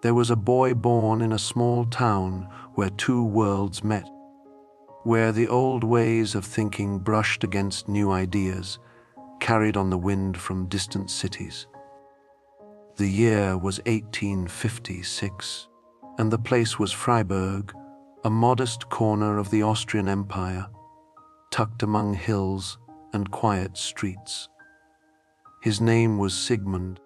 There was a boy born in a small town where two worlds met, where the old ways of thinking brushed against new ideas, carried on the wind from distant cities. The year was 1856, and the place was Freiburg, a modest corner of the Austrian Empire, tucked among hills and quiet streets. His name was Sigmund,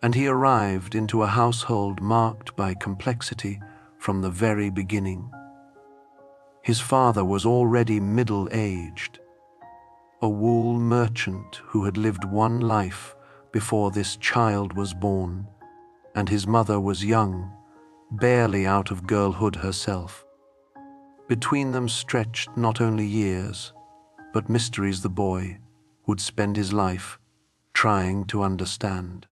and he arrived into a household marked by complexity from the very beginning. His father was already middle-aged, a wool merchant who had lived one life before this child was born, and his mother was young, barely out of girlhood herself. Between them stretched not only years, but mysteries the boy would spend his life trying to understand.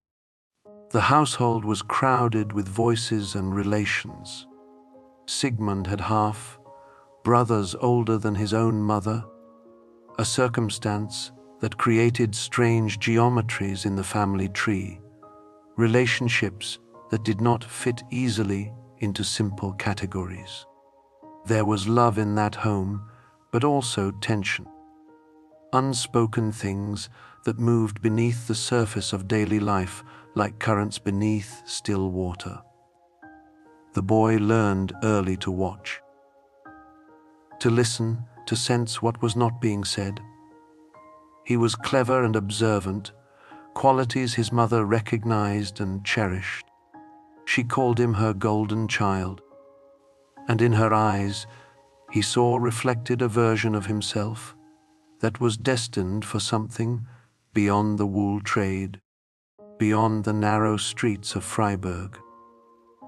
The household was crowded with voices and relations. Sigmund had half brothers older than his own mother, a circumstance that created strange geometries in the family tree, relationships that did not fit easily into simple categories. There was love in that home, but also tension. Unspoken things that moved beneath the surface of daily life like currents beneath still water. The boy learned early to watch, to listen, to sense what was not being said. He was clever and observant, qualities his mother recognized and cherished. She called him her golden child, and in her eyes he saw reflected a version of himself that was destined for something beyond the wool trade, beyond the narrow streets of Freiburg.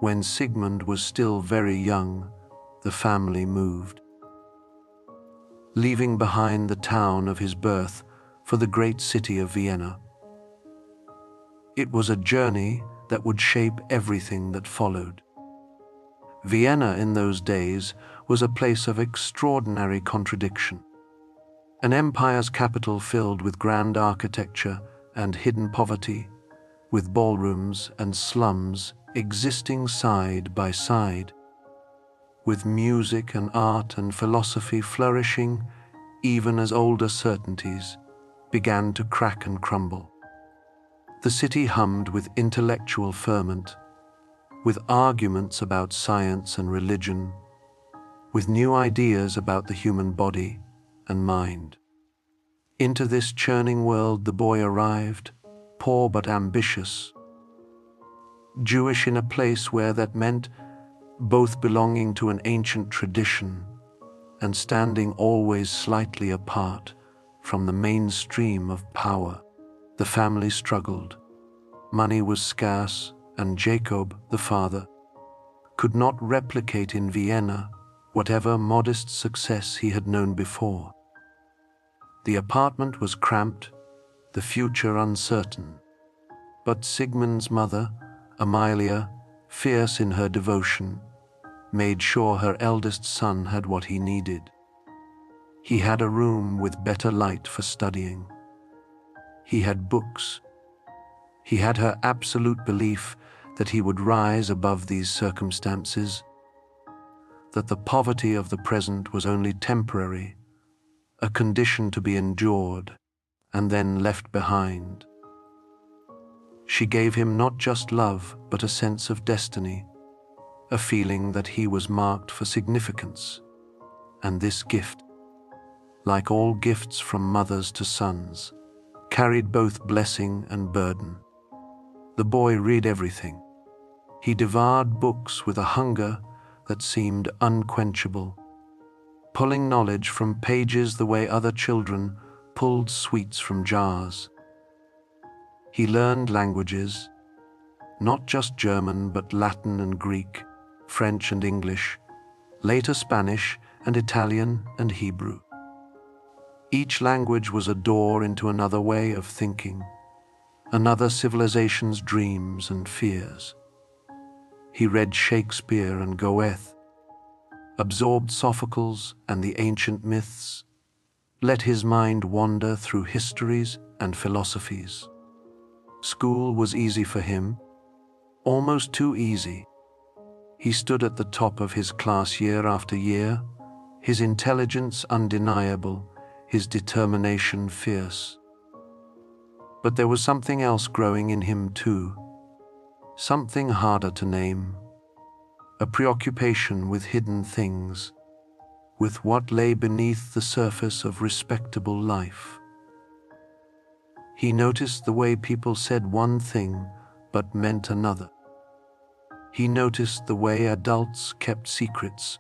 When Sigmund was still very young, the family moved, leaving behind the town of his birth for the great city of Vienna. It was a journey that would shape everything that followed. Vienna in those days was a place of extraordinary contradiction, an empire's capital filled with grand architecture and hidden poverty, with ballrooms and slums existing side by side, with music and art and philosophy flourishing even as older certainties began to crack and crumble. The city hummed with intellectual ferment, with arguments about science and religion, with new ideas about the human body and mind. Into this churning world the boy arrived, poor but ambitious, Jewish in a place where that meant both belonging to an ancient tradition and standing always slightly apart from the mainstream of power. The family struggled. Money was scarce, and Jacob, the father, could not replicate in Vienna whatever modest success he had known before. The apartment was cramped, the future uncertain. But Sigmund's mother, Amalia, fierce in her devotion, made sure her eldest son had what he needed. He had a room with better light for studying. He had books. He had her absolute belief that he would rise above these circumstances, that the poverty of the present was only temporary, a condition to be endured and then left behind. She gave him not just love, but a sense of destiny, a feeling that he was marked for significance. And this gift, like all gifts from mothers to sons, carried both blessing and burden. The boy read everything. He devoured books with a hunger that seemed unquenchable, pulling knowledge from pages the way other children pulled sweets from jars. He learned languages, not just German, but Latin and Greek, French and English, later Spanish and Italian and Hebrew. Each language was a door into another way of thinking, another civilization's dreams and fears. He read Shakespeare and Goethe, absorbed Sophocles and the ancient myths, let his mind wander through histories and philosophies. School was easy for him, almost too easy. He stood at the top of his class year after year, his intelligence undeniable, his determination fierce. But there was something else growing in him too, something harder to name, a preoccupation with hidden things, with what lay beneath the surface of respectable life. He noticed the way people said one thing but meant another. He noticed the way adults kept secrets,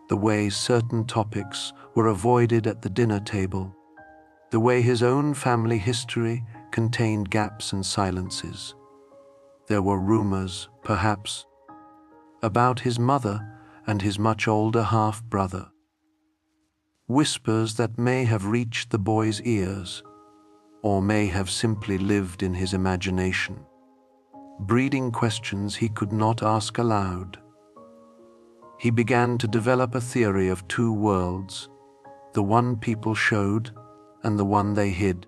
the way certain topics were avoided at the dinner table, the way his own family history contained gaps and silences. There were rumors, perhaps, about his mother and his much older half-brother. Whispers that may have reached the boy's ears, or may have simply lived in his imagination, breeding questions he could not ask aloud. He began to develop a theory of two worlds, the one people showed and the one they hid.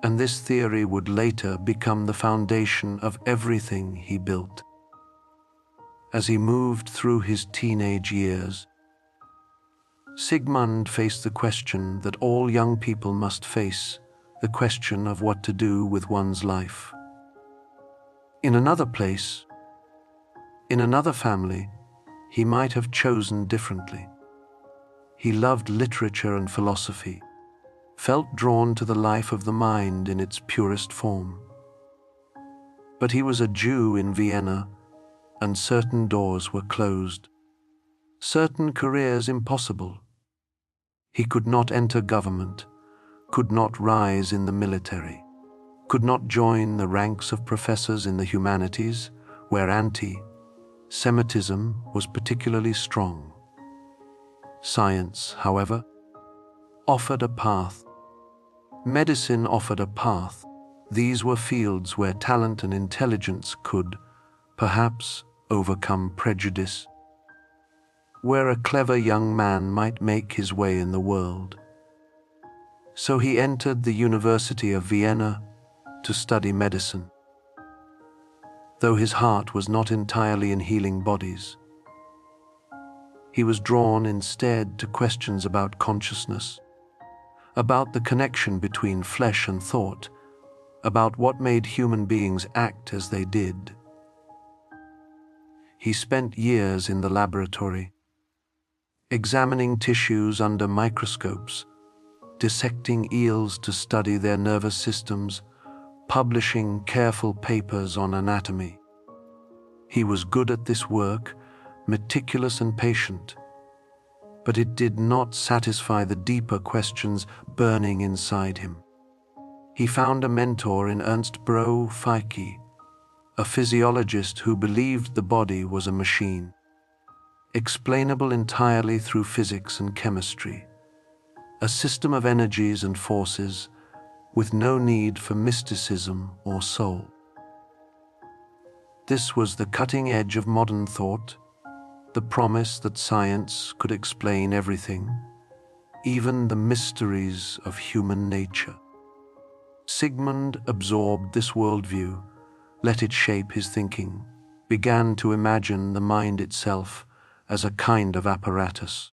And this theory would later become the foundation of everything he built. As he moved through his teenage years, Sigmund faced the question that all young people must face, the question of what to do with one's life. In another place, in another family, he might have chosen differently. He loved literature and philosophy, felt drawn to the life of the mind in its purest form. But he was a Jew in Vienna, and certain doors were closed, certain careers impossible. He could not enter government, could not rise in the military, could not join the ranks of professors in the humanities, where anti-Semitism was particularly strong. Science, however, offered a path. Medicine offered a path. These were fields where talent and intelligence could, perhaps, overcome prejudice, where a clever young man might make his way in the world. So he entered the University of Vienna to study medicine, though his heart was not entirely in healing bodies. He was drawn instead to questions about consciousness, about the connection between flesh and thought, about what made human beings act as they did. He spent years in the laboratory, examining tissues under microscopes, dissecting eels to study their nervous systems, publishing careful papers on anatomy. He was good at this work, meticulous and patient, but it did not satisfy the deeper questions burning inside him. He found a mentor in Ernst Fichte, a physiologist who believed the body was a machine, explainable entirely through physics and chemistry, a system of energies and forces with no need for mysticism or soul. This was the cutting edge of modern thought, the promise that science could explain everything, even the mysteries of human nature. Sigmund absorbed this worldview, let it shape his thinking, began to imagine the mind itself as a kind of apparatus,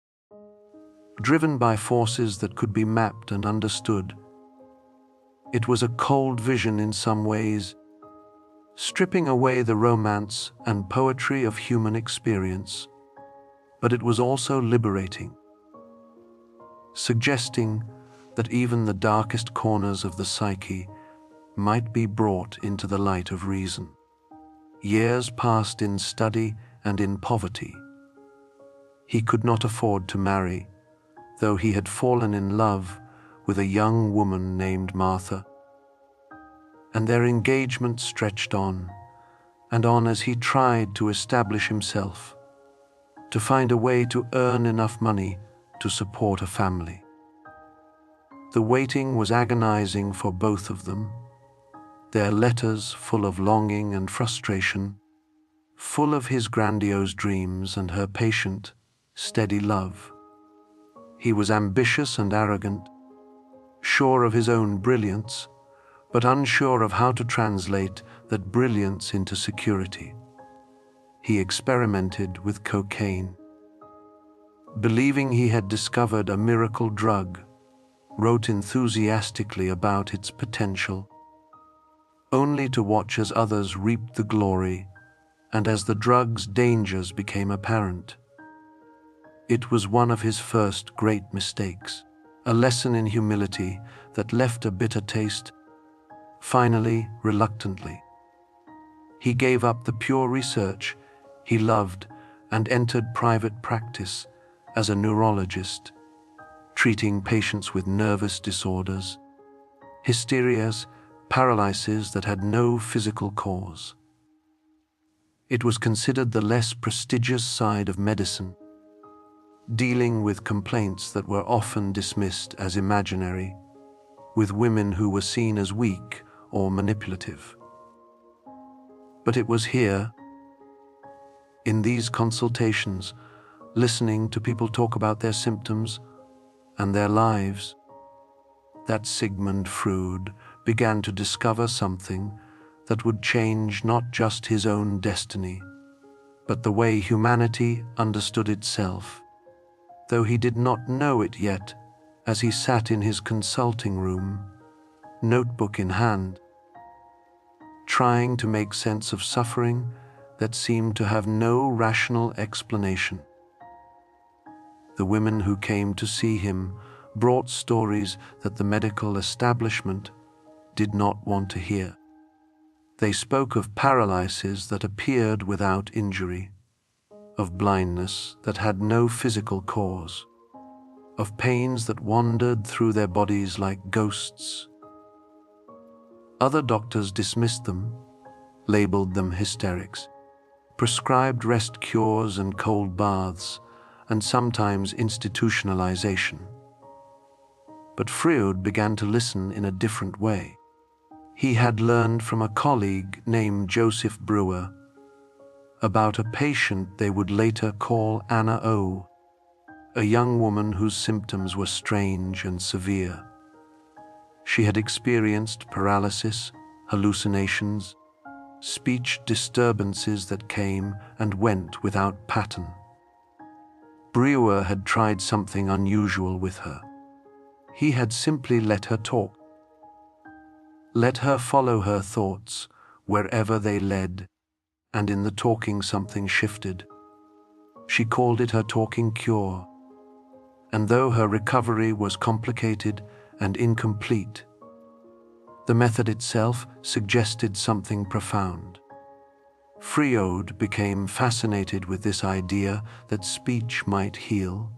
driven by forces that could be mapped and understood. It was a cold vision in some ways, stripping away the romance and poetry of human experience, but it was also liberating, suggesting that even the darkest corners of the psyche might be brought into the light of reason. Years passed in study and in poverty. He could not afford to marry, though he had fallen in love with a young woman named Martha, and their engagement stretched on and on as he tried to establish himself, to find a way to earn enough money to support a family. The waiting was agonizing for both of them, their letters full of longing and frustration, full of his grandiose dreams and her patient, steady love. He was ambitious and arrogant, sure of his own brilliance, but unsure of how to translate that brilliance into security. he experimented with cocaine. Believing he had discovered a miracle drug, wrote enthusiastically about its potential, only to watch as others reaped the glory and as the drug's dangers became apparent. It was one of his first great mistakes, a lesson in humility that left a bitter taste. Finally, reluctantly, he gave up the pure research he loved and entered private practice as a neurologist, treating patients with nervous disorders, hysterias, paralysis that had no physical cause. It was considered the less prestigious side of medicine, dealing with complaints that were often dismissed as imaginary, with women who were seen as weak or manipulative. But it was here, in these consultations, listening to people talk about their symptoms and their lives, that Sigmund Freud began to discover something that would change not just his own destiny, but the way humanity understood itself, though he did not know it yet as he sat in his consulting room, notebook in hand, trying to make sense of suffering that seemed to have no rational explanation. The women who came to see him brought stories that the medical establishment did not want to hear. They spoke of paralysis that appeared without injury, of blindness that had no physical cause, of pains that wandered through their bodies like ghosts. Other doctors dismissed them, labeled them hysterics, prescribed rest cures and cold baths, and sometimes institutionalization. But Freud began to listen in a different way. He had learned from a colleague named Joseph Breuer about a patient they would later call Anna O., a young woman whose symptoms were strange and severe. She had experienced paralysis, hallucinations, speech disturbances that came and went without pattern. Breuer had tried something unusual with her. He had simply let her talk. Let her follow her thoughts wherever they led, and in the talking something shifted. She called it her talking cure, and though her recovery was complicated and incomplete, the method itself suggested something profound. Freud became fascinated with this idea that speech might heal,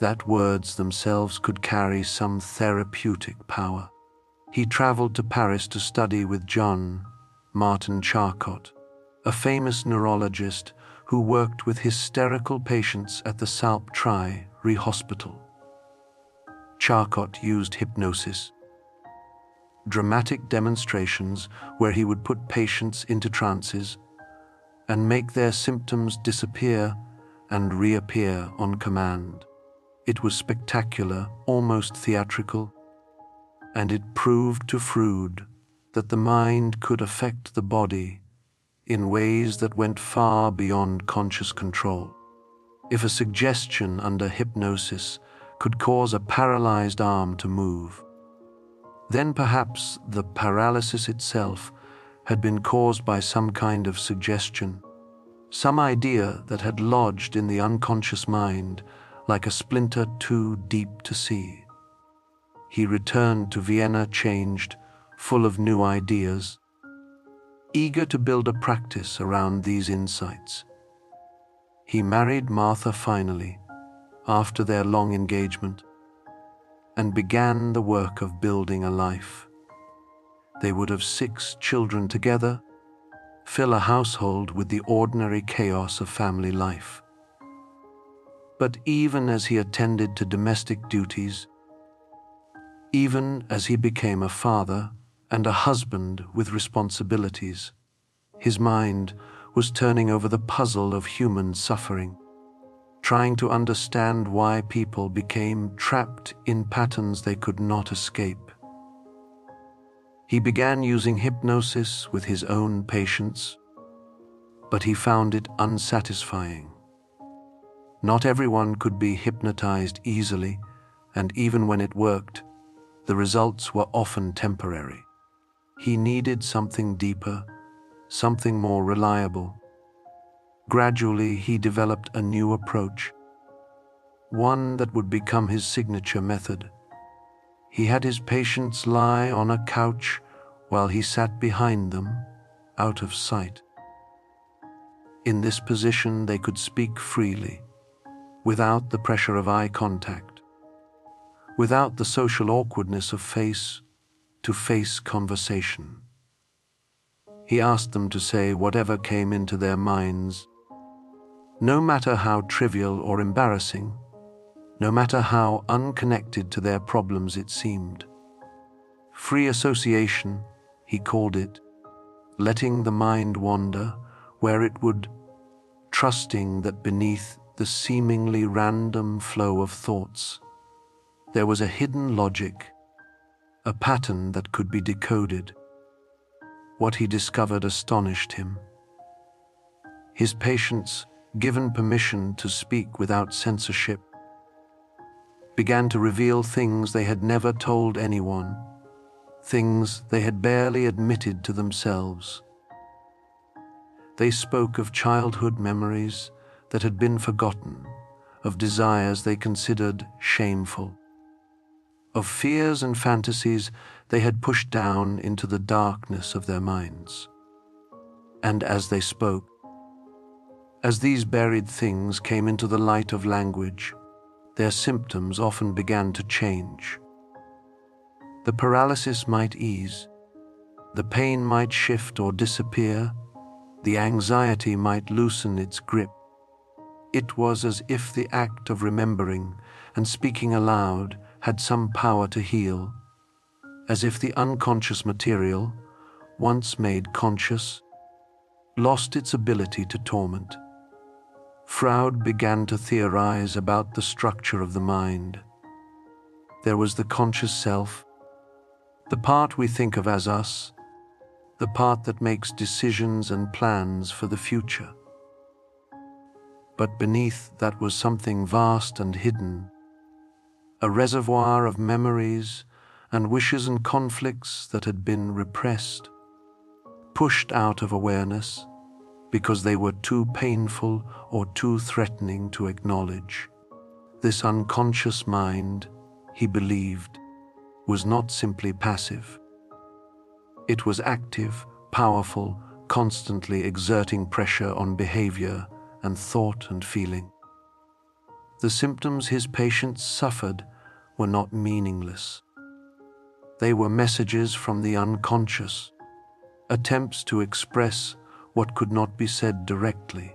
that words themselves could carry some therapeutic power. He traveled to Paris to study with John Martin Charcot, a famous neurologist who worked with hysterical patients at the Salpêtrière Hospital. Charcot used hypnosis, dramatic demonstrations where he would put patients into trances and make their symptoms disappear and reappear on command. It was spectacular, almost theatrical, and it proved to Freud that the mind could affect the body in ways that went far beyond conscious control. If a suggestion under hypnosis could cause a paralyzed arm to move, then perhaps the paralysis itself had been caused by some kind of suggestion, some idea that had lodged in the unconscious mind like a splinter too deep to see. He returned to Vienna changed, full of new ideas, eager to build a practice around these insights. He married Martha finally, after their long engagement, and began the work of building a life. They would have 6 children together, fill a household with the ordinary chaos of family life. But even as he attended to domestic duties, even as he became a father and a husband with responsibilities, his mind was turning over the puzzle of human suffering, trying to understand why people became trapped in patterns they could not escape. He began using hypnosis with his own patients, but he found it unsatisfying. Not everyone could be hypnotized easily, and even when it worked, the results were often temporary. He needed something deeper, something more reliable. Gradually, he developed a new approach, one that would become his signature method. He had his patients lie on a couch while he sat behind them, out of sight. In this position, they could speak freely, without the pressure of eye contact, without the social awkwardness of face-to-face conversation. He asked them to say whatever came into their minds, no matter how trivial or embarrassing, no matter how unconnected to their problems it seemed. Free association, he called it, letting the mind wander where it would, trusting that beneath the seemingly random flow of thoughts, there was a hidden logic, a pattern that could be decoded. What he discovered astonished him. His patients, given permission to speak without censorship, began to reveal things they had never told anyone, things they had barely admitted to themselves. They spoke of childhood memories that had been forgotten, of desires they considered shameful, of fears and fantasies they had pushed down into the darkness of their minds. And as they spoke, as these buried things came into the light of language, their symptoms often began to change. The paralysis might ease, the pain might shift or disappear, the anxiety might loosen its grip. It was as if the act of remembering and speaking aloud had some power to heal, as if the unconscious material, once made conscious, lost its ability to torment. Freud began to theorize about the structure of the mind. There was the conscious self, the part we think of as us, the part that makes decisions and plans for the future. But beneath that was something vast and hidden, a reservoir of memories and wishes and conflicts that had been repressed, pushed out of awareness because they were too painful or too threatening to acknowledge. This unconscious mind, he believed, was not simply passive. It was active, powerful, constantly exerting pressure on behavior and thought and feeling. The symptoms his patients suffered were not meaningless. They were messages from the unconscious, attempts to express what could not be said directly.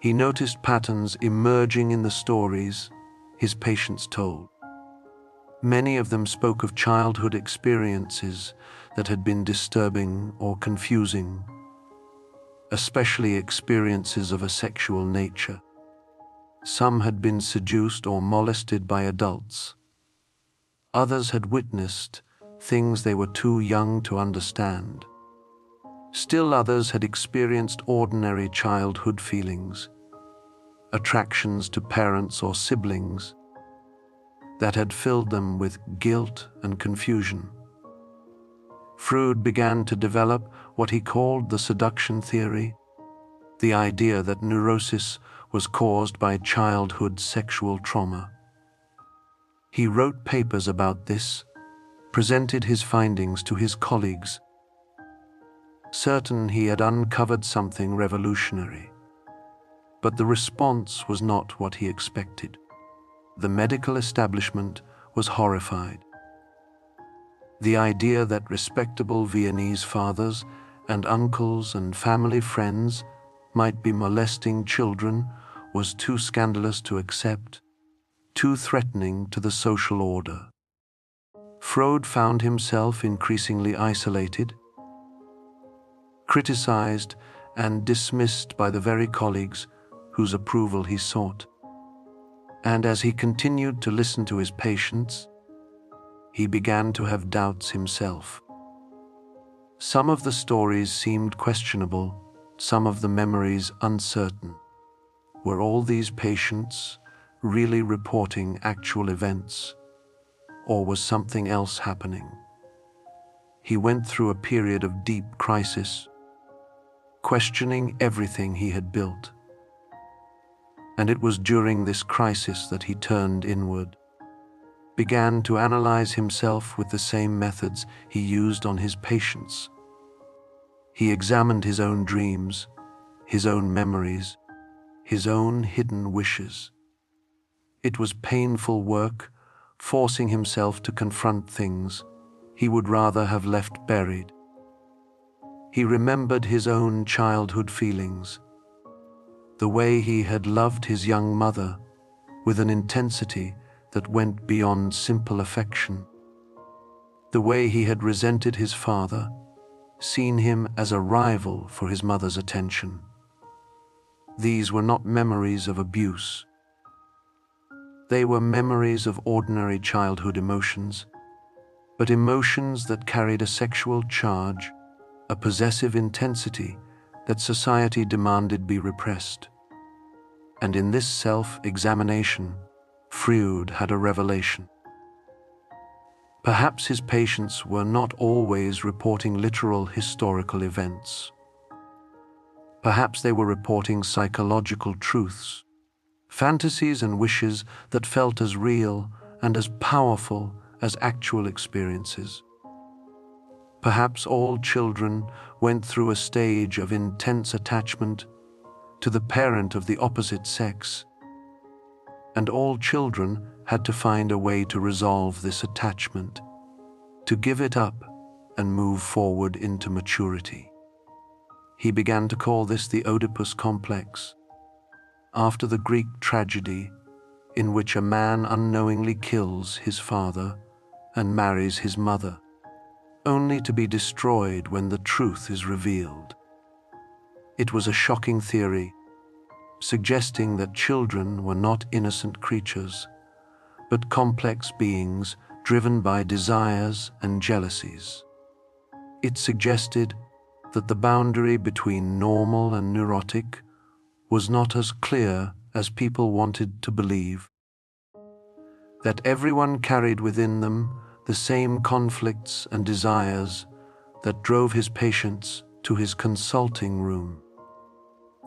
He noticed patterns emerging in the stories his patients told. Many of them spoke of childhood experiences that had been disturbing or confusing, especially experiences of a sexual nature. Some had been seduced or molested by adults. Others had witnessed things they were too young to understand. Still others had experienced ordinary childhood feelings, attractions to parents or siblings that had filled them with guilt and confusion. Freud began to develop what he called the seduction theory, the idea that neurosis was caused by childhood sexual trauma. He wrote papers about this, presented his findings to his colleagues, certain he had uncovered something revolutionary. But the response was not what he expected. The medical establishment was horrified. The idea that respectable Viennese fathers and uncles and family friends might be molesting children was too scandalous to accept, too threatening to the social order. Freud found himself increasingly isolated, criticized and dismissed by the very colleagues whose approval he sought. And as he continued to listen to his patients, he began to have doubts himself. Some of the stories seemed questionable, some of the memories uncertain. Were all these patients really reporting actual events, or was something else happening? He went through a period of deep crisis, questioning everything he had built. And it was during this crisis that he turned inward, began to analyze himself with the same methods he used on his patients. He examined his own dreams, his own memories, his own hidden wishes. It was painful work, forcing himself to confront things he would rather have left buried. He remembered his own childhood feelings, the way he had loved his young mother with an intensity that went beyond simple affection, the way he had resented his father, seen him as a rival for his mother's attention. These were not memories of abuse. They were memories of ordinary childhood emotions, but emotions that carried a sexual charge, a possessive intensity that society demanded be repressed. And in this self-examination, Freud had a revelation. Perhaps his patients were not always reporting literal historical events. Perhaps they were reporting psychological truths, fantasies and wishes that felt as real and as powerful as actual experiences. Perhaps all children went through a stage of intense attachment to the parent of the opposite sex, and all children had to find a way to resolve this attachment, to give it up and move forward into maturity. He began to call this the Oedipus complex, after the Greek tragedy in which a man unknowingly kills his father and marries his mother, only to be destroyed when the truth is revealed. It was a shocking theory, suggesting that children were not innocent creatures, but complex beings driven by desires and jealousies. It suggested that the boundary between normal and neurotic was not as clear as people wanted to believe, that everyone carried within them the same conflicts and desires that drove his patients to his consulting room.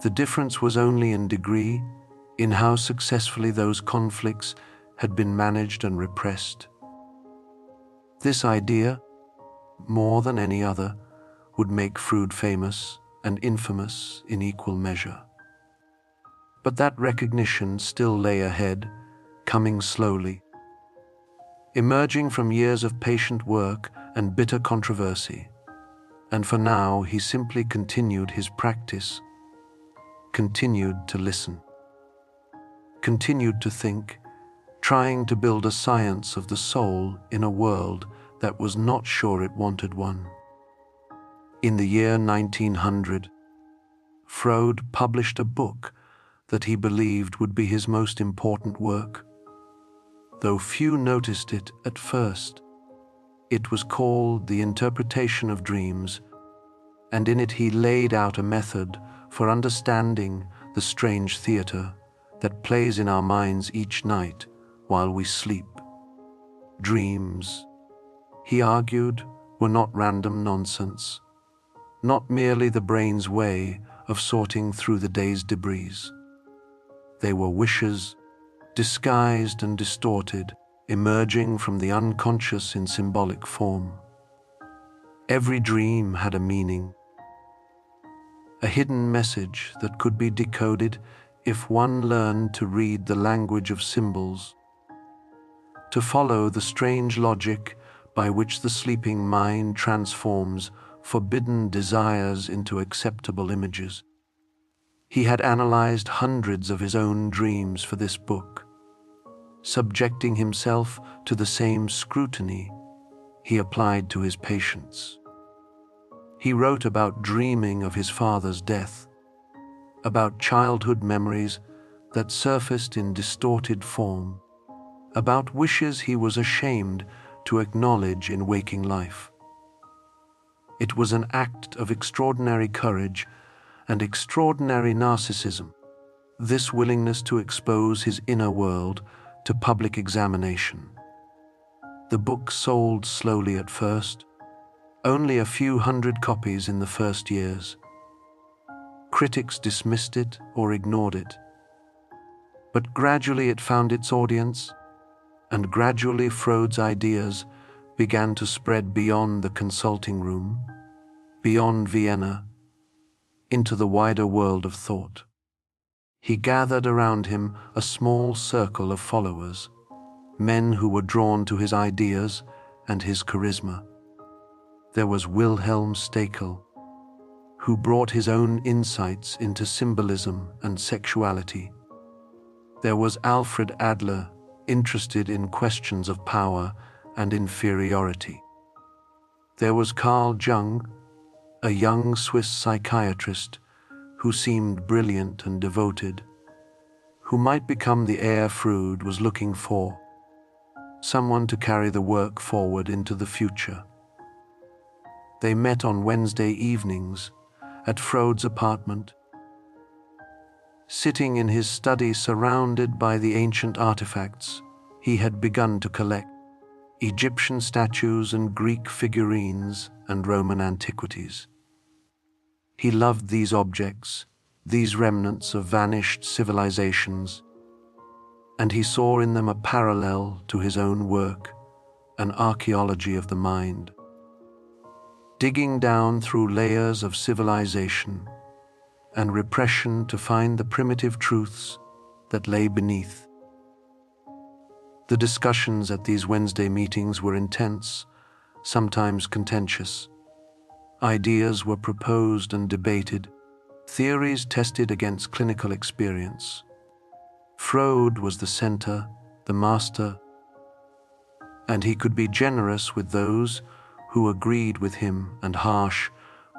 The difference was only in degree, in how successfully those conflicts had been managed and repressed. This idea, more than any other, would make Freud famous and infamous in equal measure. But that recognition still lay ahead, coming slowly, emerging from years of patient work and bitter controversy. And for now, he simply continued his practice, continued to listen, continued to think, trying to build a science of the soul in a world that was not sure it wanted one. In the year 1900, Freud published a book that he believed would be his most important work. Though few noticed it at first, it was called The Interpretation of Dreams, and in it he laid out a method for understanding the strange theater that plays in our minds each night while we sleep. Dreams, he argued, were not random nonsense, not merely the brain's way of sorting through the day's debris. They were wishes, disguised and distorted, emerging from the unconscious in symbolic form. Every dream had a meaning, a hidden message that could be decoded if one learned to read the language of symbols, to follow the strange logic by which the sleeping mind transforms forbidden desires into acceptable images. He had analyzed hundreds of his own dreams for this book, subjecting himself to the same scrutiny he applied to his patients. He wrote about dreaming of his father's death, about childhood memories that surfaced in distorted form, about wishes he was ashamed to acknowledge in waking life. It was an act of extraordinary courage and extraordinary narcissism, this willingness to expose his inner world to public examination. The book sold slowly at first, only a few hundred copies in the first years. Critics dismissed it or ignored it. But gradually it found its audience, and gradually Freud's ideas began to spread beyond the consulting room, beyond Vienna, into the wider world of thought. He gathered around him a small circle of followers, men who were drawn to his ideas and his charisma. There was Wilhelm Stekel, who brought his own insights into symbolism and sexuality. There was Alfred Adler, interested in questions of power and inferiority. There was Carl Jung, a young Swiss psychiatrist who seemed brilliant and devoted, who might become the heir Freud was looking for, someone to carry the work forward into the future. They met on Wednesday evenings at Freud's apartment. Sitting in his study surrounded by the ancient artifacts he had begun to collect, Egyptian statues and Greek figurines and Roman antiquities. He loved these objects, these remnants of vanished civilizations, and he saw in them a parallel to his own work, an archaeology of the mind. Digging down through layers of civilization and repression to find the primitive truths that lay beneath. The discussions at these Wednesday meetings were intense, sometimes contentious. Ideas were proposed and debated, theories tested against clinical experience. Freud was the center, the master, and he could be generous with those who agreed with him and harsh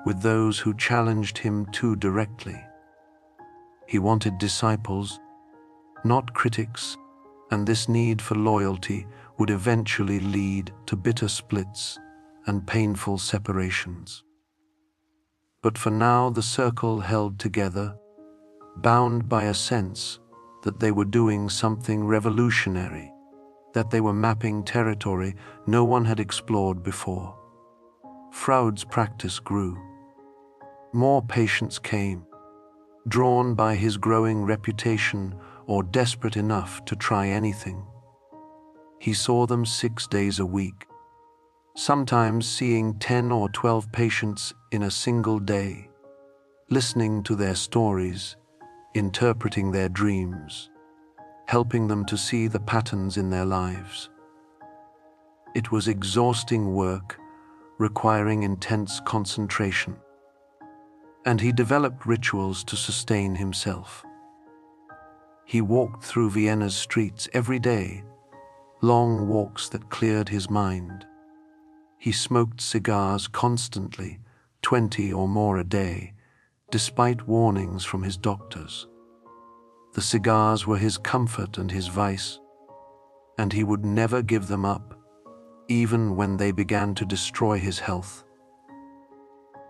with those who challenged him too directly. He wanted disciples, not critics, and this need for loyalty would eventually lead to bitter splits and painful separations. But for now the circle held together, bound by a sense that they were doing something revolutionary, that they were mapping territory no one had explored before. Freud's practice grew. More patients came, drawn by his growing reputation or desperate enough to try anything. He saw them 6 days a week, sometimes seeing 10 or 12 patients in a single day, listening to their stories, interpreting their dreams, helping them to see the patterns in their lives. It was exhausting work, requiring intense concentration, and he developed rituals to sustain himself. He walked through Vienna's streets every day, long walks that cleared his mind. He smoked cigars constantly, 20 or more a day, despite warnings from his doctors. The cigars were his comfort and his vice, and he would never give them up, even when they began to destroy his health.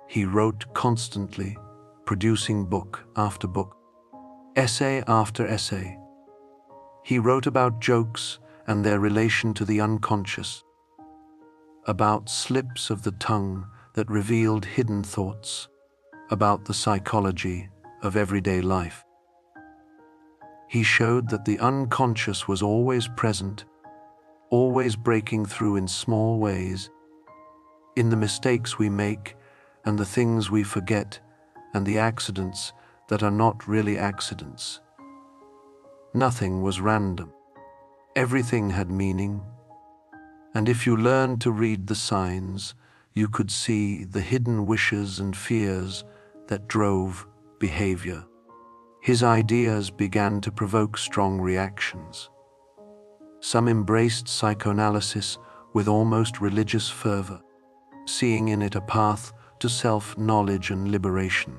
He wrote constantly, producing book after book, essay after essay. He wrote about jokes and their relation to the unconscious, about slips of the tongue that revealed hidden thoughts, about the psychology of everyday life. He showed that the unconscious was always present, always breaking through in small ways, in the mistakes we make and the things we forget and the accidents that are not really accidents. Nothing was random. Everything had meaning, and if you learned to read the signs, you could see the hidden wishes and fears that drove behavior. His ideas began to provoke strong reactions. Some embraced psychoanalysis with almost religious fervor, seeing in it a path to self-knowledge and liberation.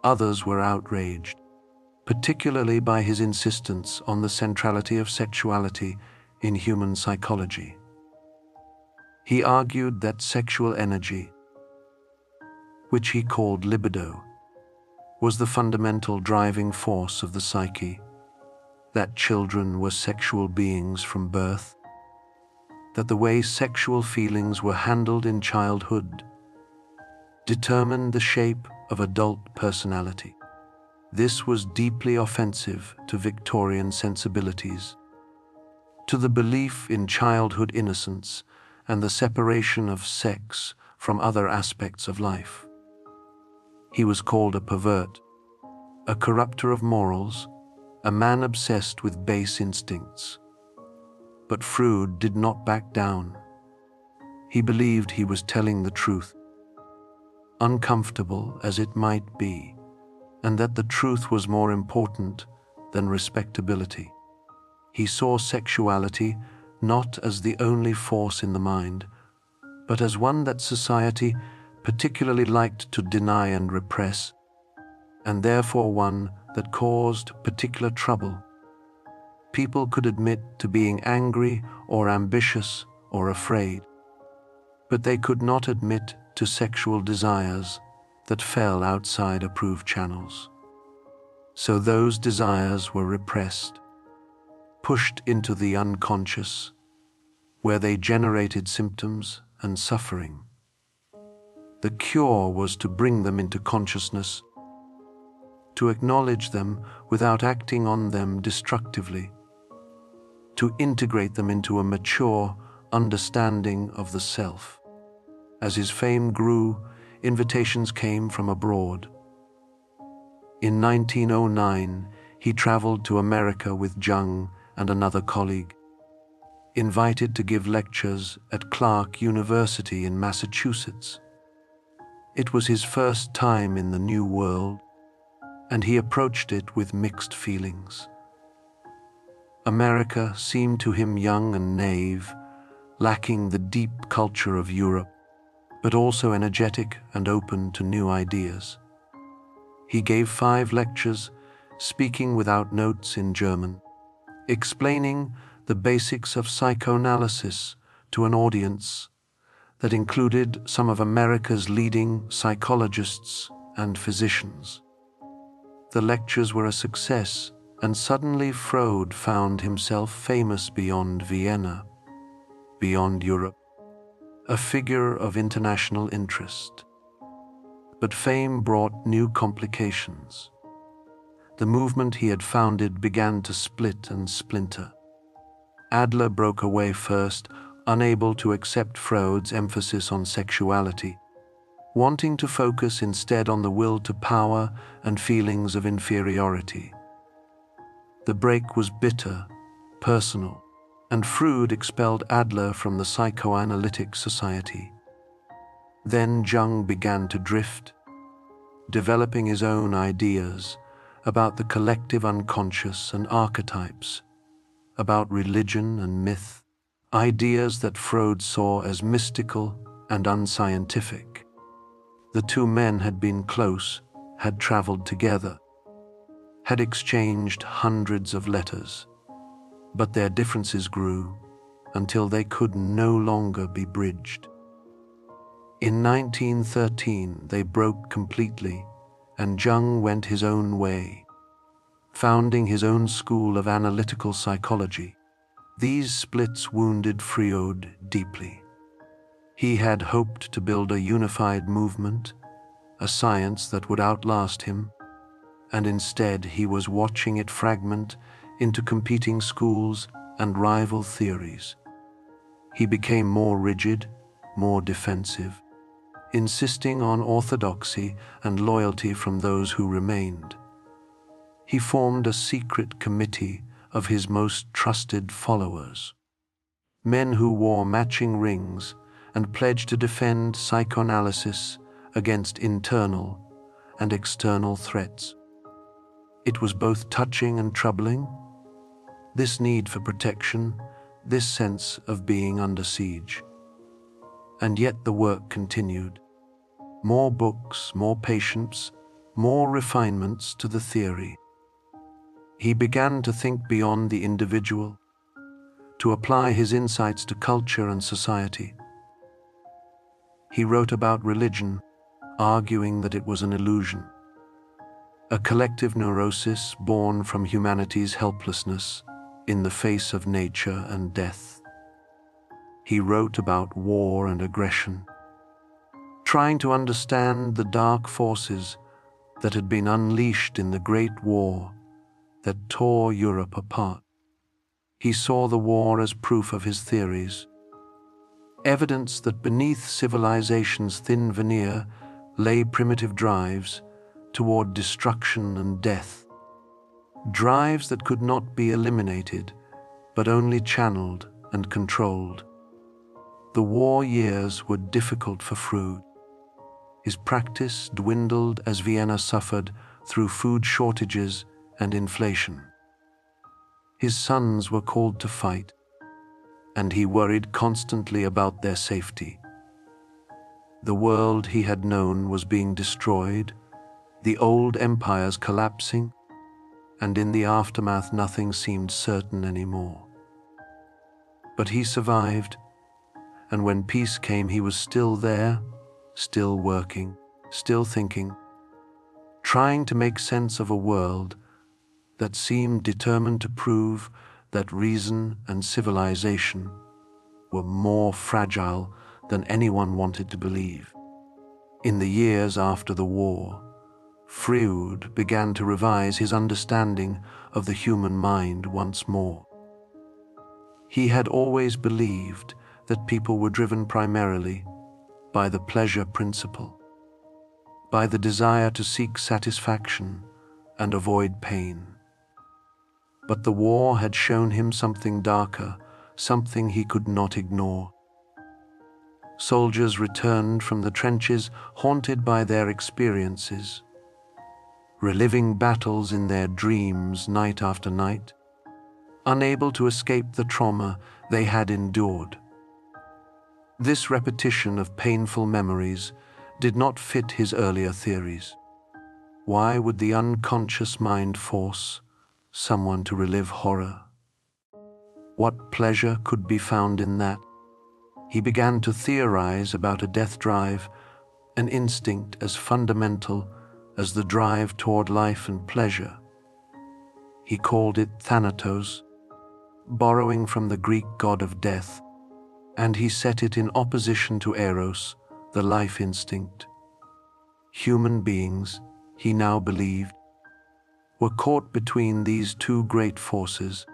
Others were outraged, particularly by his insistence on the centrality of sexuality in human psychology. He argued that sexual energy, which he called libido, was the fundamental driving force of the psyche, that children were sexual beings from birth, that the way sexual feelings were handled in childhood determined the shape of adult personality. This was deeply offensive to Victorian sensibilities, to the belief in childhood innocence and the separation of sex from other aspects of life. He was called a pervert, a corrupter of morals, a man obsessed with base instincts. But Freud did not back down. He believed he was telling the truth, uncomfortable as it might be, and that the truth was more important than respectability. He saw sexuality not as the only force in the mind, but as one that society particularly liked to deny and repress, and therefore one that caused particular trouble. People could admit to being angry or ambitious or afraid, but they could not admit to sexual desires that fell outside approved channels. So those desires were repressed, pushed into the unconscious, where they generated symptoms and suffering. The cure was to bring them into consciousness, to acknowledge them without acting on them destructively, to integrate them into a mature understanding of the self. As his fame grew, invitations came from abroad. In 1909, he traveled to America with Jung and another colleague, invited to give lectures at Clark University in Massachusetts. It was his first time in the New World, and he approached it with mixed feelings. America seemed to him young and naive, lacking the deep culture of Europe, but also energetic and open to new ideas. He gave 5 lectures, speaking without notes in German, explaining the basics of psychoanalysis to an audience that included some of America's leading psychologists and physicians. The lectures were a success, and suddenly Freud found himself famous beyond Vienna, beyond Europe, a figure of international interest. But fame brought new complications. The movement he had founded began to split and splinter. Adler broke away first, unable to accept Freud's emphasis on sexuality, wanting to focus instead on the will to power and feelings of inferiority. The break was bitter, personal, and Freud expelled Adler from the Psychoanalytic Society. Then Jung began to drift, developing his own ideas about the collective unconscious and archetypes, about religion and myth, ideas that Freud saw as mystical and unscientific. The two men had been close, had traveled together, had exchanged hundreds of letters, but their differences grew until they could no longer be bridged. In 1913, they broke completely, and Jung went his own way, founding his own school of analytical psychology. These splits wounded Freud deeply. He had hoped to build a unified movement, a science that would outlast him, and instead he was watching it fragment into competing schools and rival theories. He became more rigid, more defensive, insisting on orthodoxy and loyalty from those who remained. He formed a secret committee of his most trusted followers, men who wore matching rings and pledged to defend psychoanalysis against internal and external threats. It was both touching and troubling, this need for protection, this sense of being under siege. And yet the work continued. More books, more patience, more refinements to the theory. He began to think beyond the individual, to apply his insights to culture and society. He wrote about religion, arguing that it was an illusion. a collective neurosis born from humanity's helplessness in the face of nature and death. He wrote about war and aggression, trying to understand the dark forces that had been unleashed in the Great War that tore Europe apart. He saw the war as proof of his theories, evidence that beneath civilization's thin veneer lay primitive drives toward destruction and death, drives that could not be eliminated, but only channeled and controlled. The war years were difficult for Freud. His practice dwindled as Vienna suffered through food shortages and inflation. His sons were called to fight, and he worried constantly about their safety. The world he had known was being destroyed, the old empires collapsing, and in the aftermath nothing seemed certain anymore. But he survived, and when peace came he was still there, still working, still thinking, trying to make sense of a world that seemed determined to prove that reason and civilization were more fragile than anyone wanted to believe. In the years after the war, Freud began to revise his understanding of the human mind once more. He had always believed that people were driven primarily by the pleasure principle, by the desire to seek satisfaction and avoid pain. But the war had shown him something darker, something he could not ignore. Soldiers returned from the trenches haunted by their experiences, reliving battles in their dreams night after night, unable to escape the trauma they had endured. This repetition of painful memories did not fit his earlier theories. Why would the unconscious mind force someone to relive horror? What pleasure could be found in that? He began to theorize about a death drive, an instinct as fundamental as the drive toward life and pleasure. He called it Thanatos, borrowing from the Greek god of death, and he set it in opposition to Eros, the life instinct. Human beings, he now believed, were caught between these two great forces,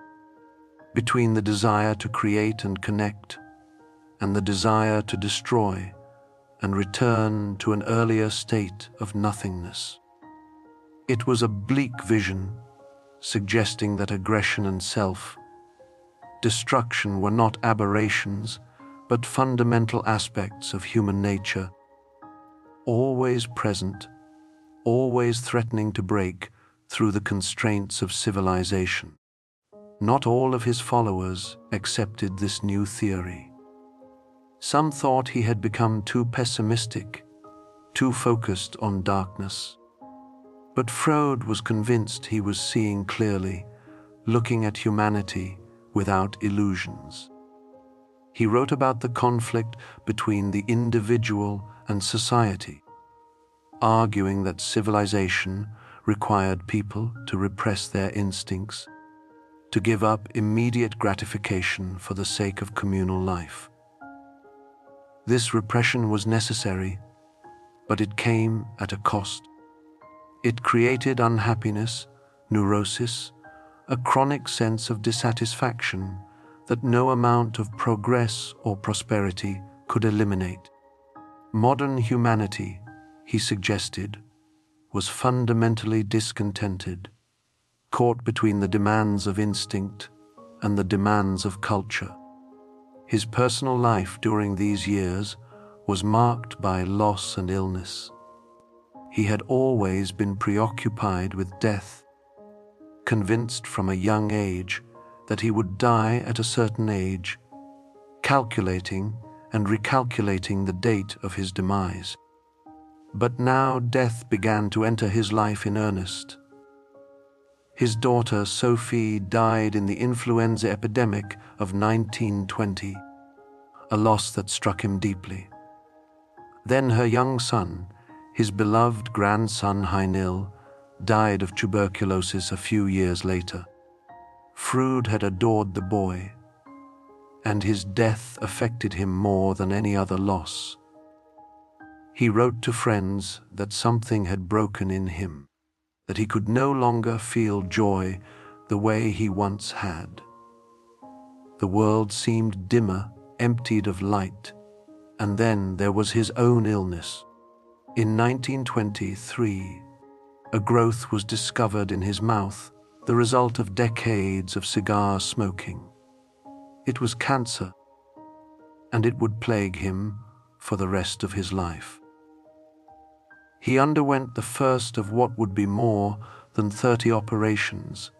between the desire to create and connect, and the desire to destroy and return to an earlier state of nothingness. It was a bleak vision, suggesting that aggression and self-destruction were not aberrations, but fundamental aspects of human nature, always present, always threatening to break through the constraints of civilization. Not all of his followers accepted this new theory. Some thought he had become too pessimistic, too focused on darkness. But Freud was convinced he was seeing clearly, looking at humanity without illusions. He wrote about the conflict between the individual and society, arguing that civilization required people to repress their instincts, to give up immediate gratification for the sake of communal life. This repression was necessary, but it came at a cost. It created unhappiness, neurosis, a chronic sense of dissatisfaction that no amount of progress or prosperity could eliminate. Modern humanity, he suggested, was fundamentally discontented, caught between the demands of instinct and the demands of culture. His personal life during these years was marked by loss and illness. He had always been preoccupied with death, convinced from a young age that he would die at a certain age, calculating and recalculating the date of his demise. But now death began to enter his life in earnest. His daughter Sophie died in the influenza epidemic of 1920, a loss that struck him deeply. Then her young son, his beloved grandson Heinil, died of tuberculosis a few years later. Freud had adored the boy, and his death affected him more than any other loss. He wrote to friends that something had broken in him, that he could no longer feel joy the way he once had. The world seemed dimmer, emptied of light, and then there was his own illness. In 1923, a growth was discovered in his mouth, the result of decades of cigar smoking. It was cancer, and it would plague him for the rest of his life. He underwent the first of what would be more than 30 operations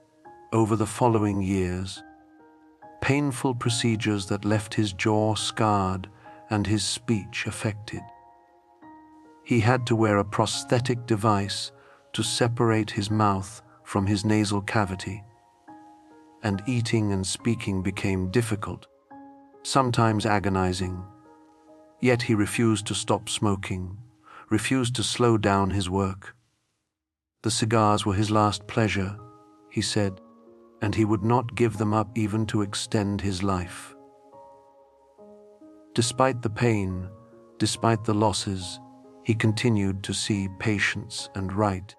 over the following years, painful procedures that left his jaw scarred and his speech affected. He had to wear a prosthetic device to separate his mouth from his nasal cavity, and eating and speaking became difficult, sometimes agonizing. Yet he refused to stop smoking, refused to slow down his work. The cigars were his last pleasure, he said, and he would not give them up even to extend his life. Despite the pain, despite the losses, he continued to see patients and write.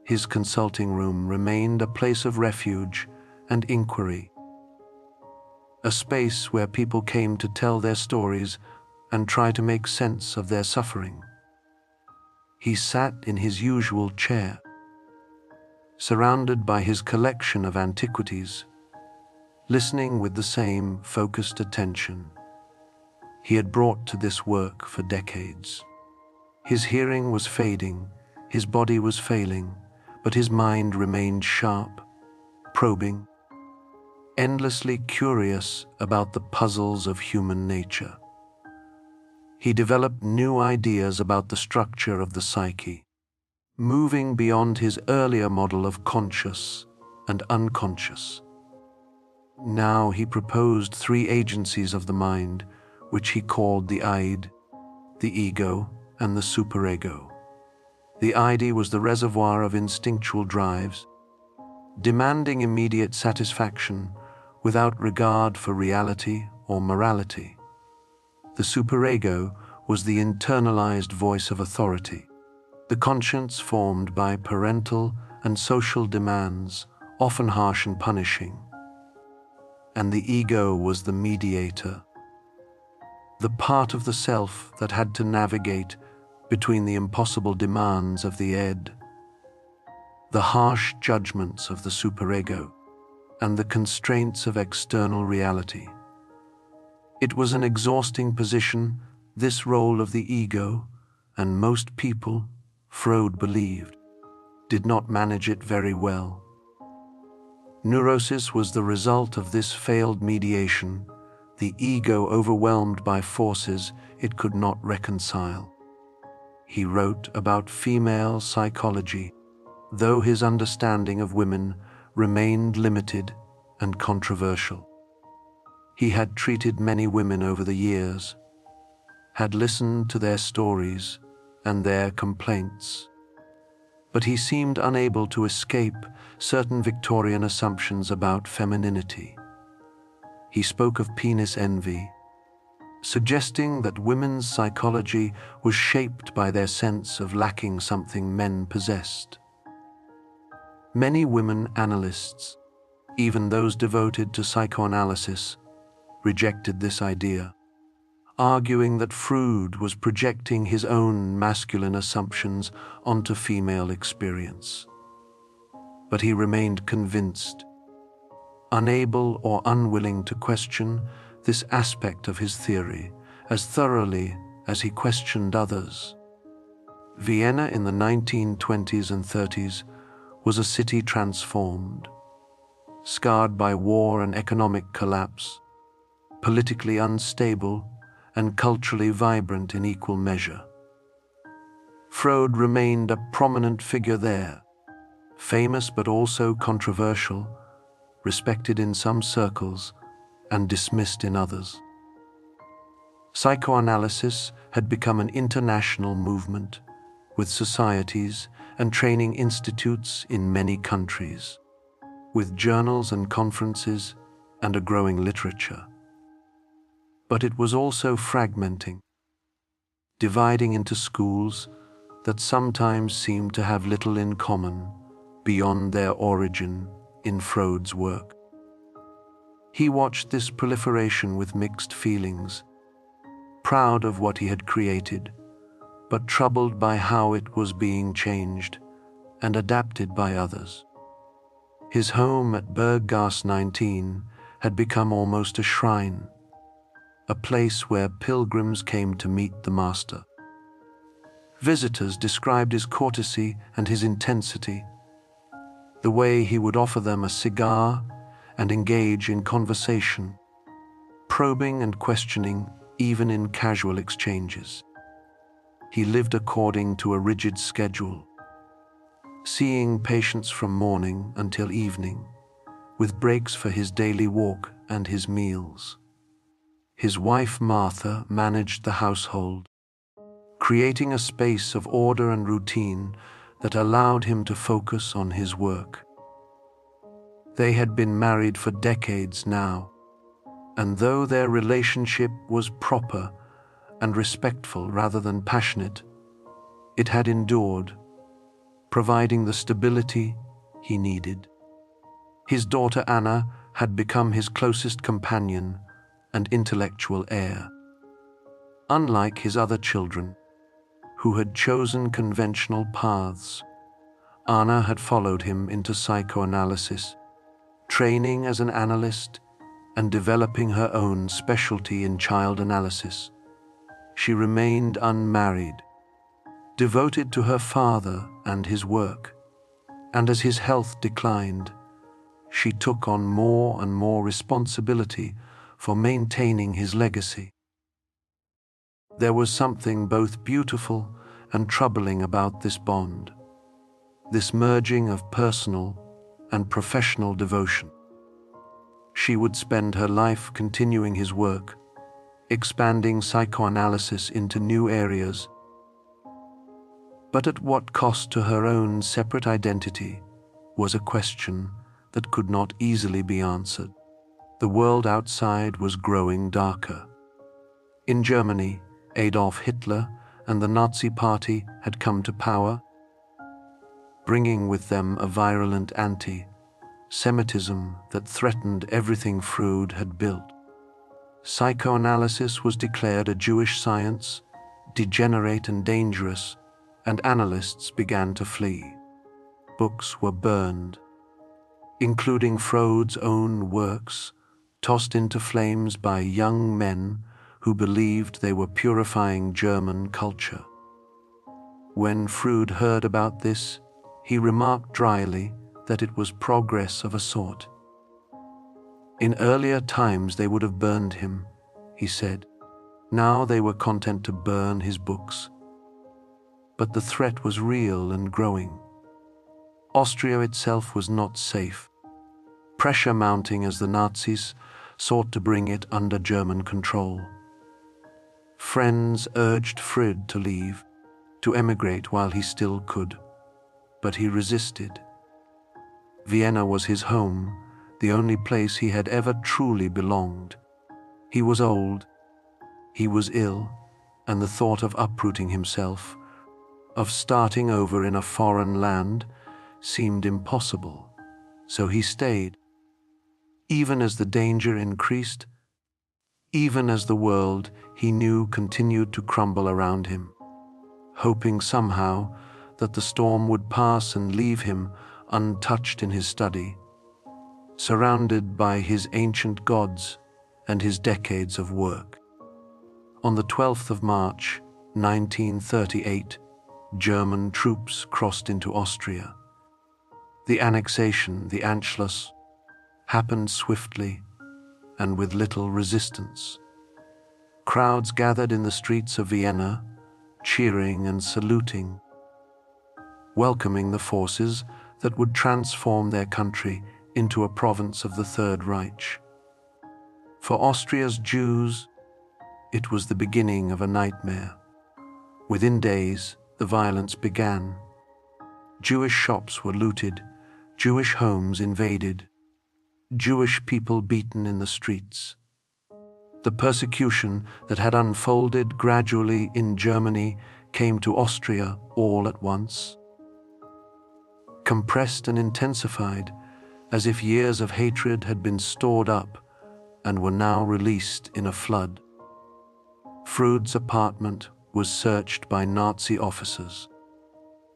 His consulting room remained a place of refuge and inquiry, a space where people came to tell their stories and try to make sense of their suffering. He sat in his usual chair, surrounded by his collection of antiquities, listening with the same focused attention he had brought to this work for decades. His hearing was fading, his body was failing, but his mind remained sharp, probing, endlessly curious about the puzzles of human nature. He developed new ideas about the structure of the psyche, moving beyond his earlier model of conscious and unconscious. Now he proposed 3 agencies of the mind, which he called the id, the ego, and the superego. The id was the reservoir of instinctual drives, demanding immediate satisfaction without regard for reality or morality. The superego was the internalized voice of authority, the conscience formed by parental and social demands, often harsh and punishing. And the ego was the mediator, the part of the self that had to navigate between the impossible demands of the id, the harsh judgments of the superego, and the constraints of external reality. It was an exhausting position, this role of the ego, and most people, Freud believed, did not manage it very well. Neurosis was the result of this failed mediation, the ego overwhelmed by forces it could not reconcile. He wrote about female psychology, though his understanding of women remained limited and controversial. He had treated many women over the years, had listened to their stories and their complaints, but he seemed unable to escape certain Victorian assumptions about femininity. He spoke of penis envy, suggesting that women's psychology was shaped by their sense of lacking something men possessed. Many women analysts, even those devoted to psychoanalysis, rejected this idea, arguing that Freud was projecting his own masculine assumptions onto female experience. But he remained convinced, unable or unwilling to question this aspect of his theory as thoroughly as he questioned others. Vienna in the 1920s and 30s was a city transformed, scarred by war and economic collapse, politically unstable and culturally vibrant in equal measure. Freud remained a prominent figure there, famous but also controversial, respected in some circles and dismissed in others. Psychoanalysis had become an international movement, with societies and training institutes in many countries, with journals and conferences and a growing literature. But it was also fragmenting, dividing into schools that sometimes seemed to have little in common beyond their origin in Freud's work. He watched this proliferation with mixed feelings, proud of what he had created, but troubled by how it was being changed and adapted by others. His home at Berggasse 19 had become almost a shrine, a place where pilgrims came to meet the master. Visitors described his courtesy and his intensity, the way he would offer them a cigar and engage in conversation, probing and questioning even in casual exchanges. He lived according to a rigid schedule, seeing patients from morning until evening, with breaks for his daily walk and his meals. His wife Martha managed the household, creating a space of order and routine that allowed him to focus on his work. They had been married for decades now, and though their relationship was proper and respectful rather than passionate, it had endured, providing the stability he needed. His daughter Anna had become his closest companion and intellectual heir. Unlike his other children, who had chosen conventional paths, Anna had followed him into psychoanalysis, training as an analyst and developing her own specialty in child analysis. She remained unmarried, devoted to her father and his work, and as his health declined, she took on more and more responsibility for maintaining his legacy. There was something both beautiful and troubling about this bond, this merging of personal and professional devotion. She would spend her life continuing his work, expanding psychoanalysis into new areas, but at what cost to her own separate identity was a question that could not easily be answered. The world outside was growing darker. In Germany, Adolf Hitler and the Nazi Party had come to power, bringing with them a virulent anti-Semitism that threatened everything Freud had built. Psychoanalysis was declared a Jewish science, degenerate and dangerous, and analysts began to flee. Books were burned, including Freud's own works, tossed into flames by young men who believed they were purifying German culture. When Freud heard about this, he remarked dryly that it was progress of a sort. In earlier times they would have burned him, he said. Now they were content to burn his books. But the threat was real and growing. Austria itself was not safe, pressure mounting as the Nazis sought to bring it under German control. Friends urged Freud to leave, to emigrate while he still could, but he resisted. Vienna was his home, the only place he had ever truly belonged. He was old, he was ill, and the thought of uprooting himself, of starting over in a foreign land, seemed impossible, so he stayed. Even as the danger increased, even as the world he knew continued to crumble around him, hoping somehow that the storm would pass and leave him untouched in his study, surrounded by his ancient gods and his decades of work. On the 12th of March, 1938, German troops crossed into Austria. The annexation, the Anschluss, happened swiftly and with little resistance. Crowds gathered in the streets of Vienna, cheering and saluting, welcoming the forces that would transform their country into a province of the Third Reich. For Austria's Jews, it was the beginning of a nightmare. Within days, the violence began. Jewish shops were looted, Jewish homes invaded, Jewish people beaten in the streets. The persecution that had unfolded gradually in Germany came to Austria all at once, compressed and intensified, as if years of hatred had been stored up and were now released in a flood. Freud's apartment was searched by Nazi officers.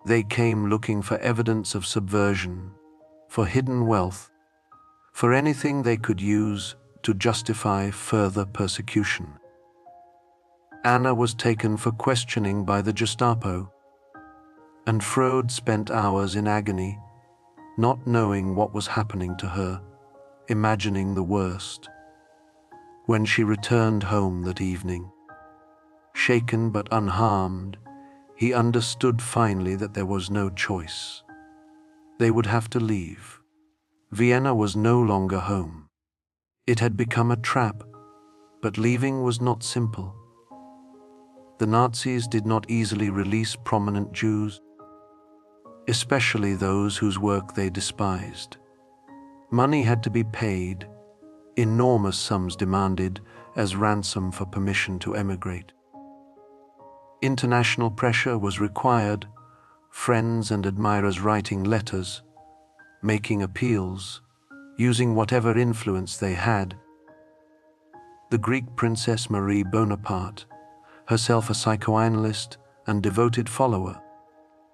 They came looking for evidence of subversion, for hidden wealth, for anything they could use to justify further persecution. Anna was taken for questioning by the Gestapo, and Freud spent hours in agony, not knowing what was happening to her, imagining the worst. When she returned home that evening, shaken but unharmed, he understood finally that there was no choice. They would have to leave. Vienna was no longer home. It had become a trap, but leaving was not simple. The Nazis did not easily release prominent Jews, especially those whose work they despised. Money had to be paid, enormous sums demanded as ransom for permission to emigrate. International pressure was required, friends and admirers writing letters, making appeals, using whatever influence they had. The Greek princess Marie Bonaparte, herself a psychoanalyst and devoted follower,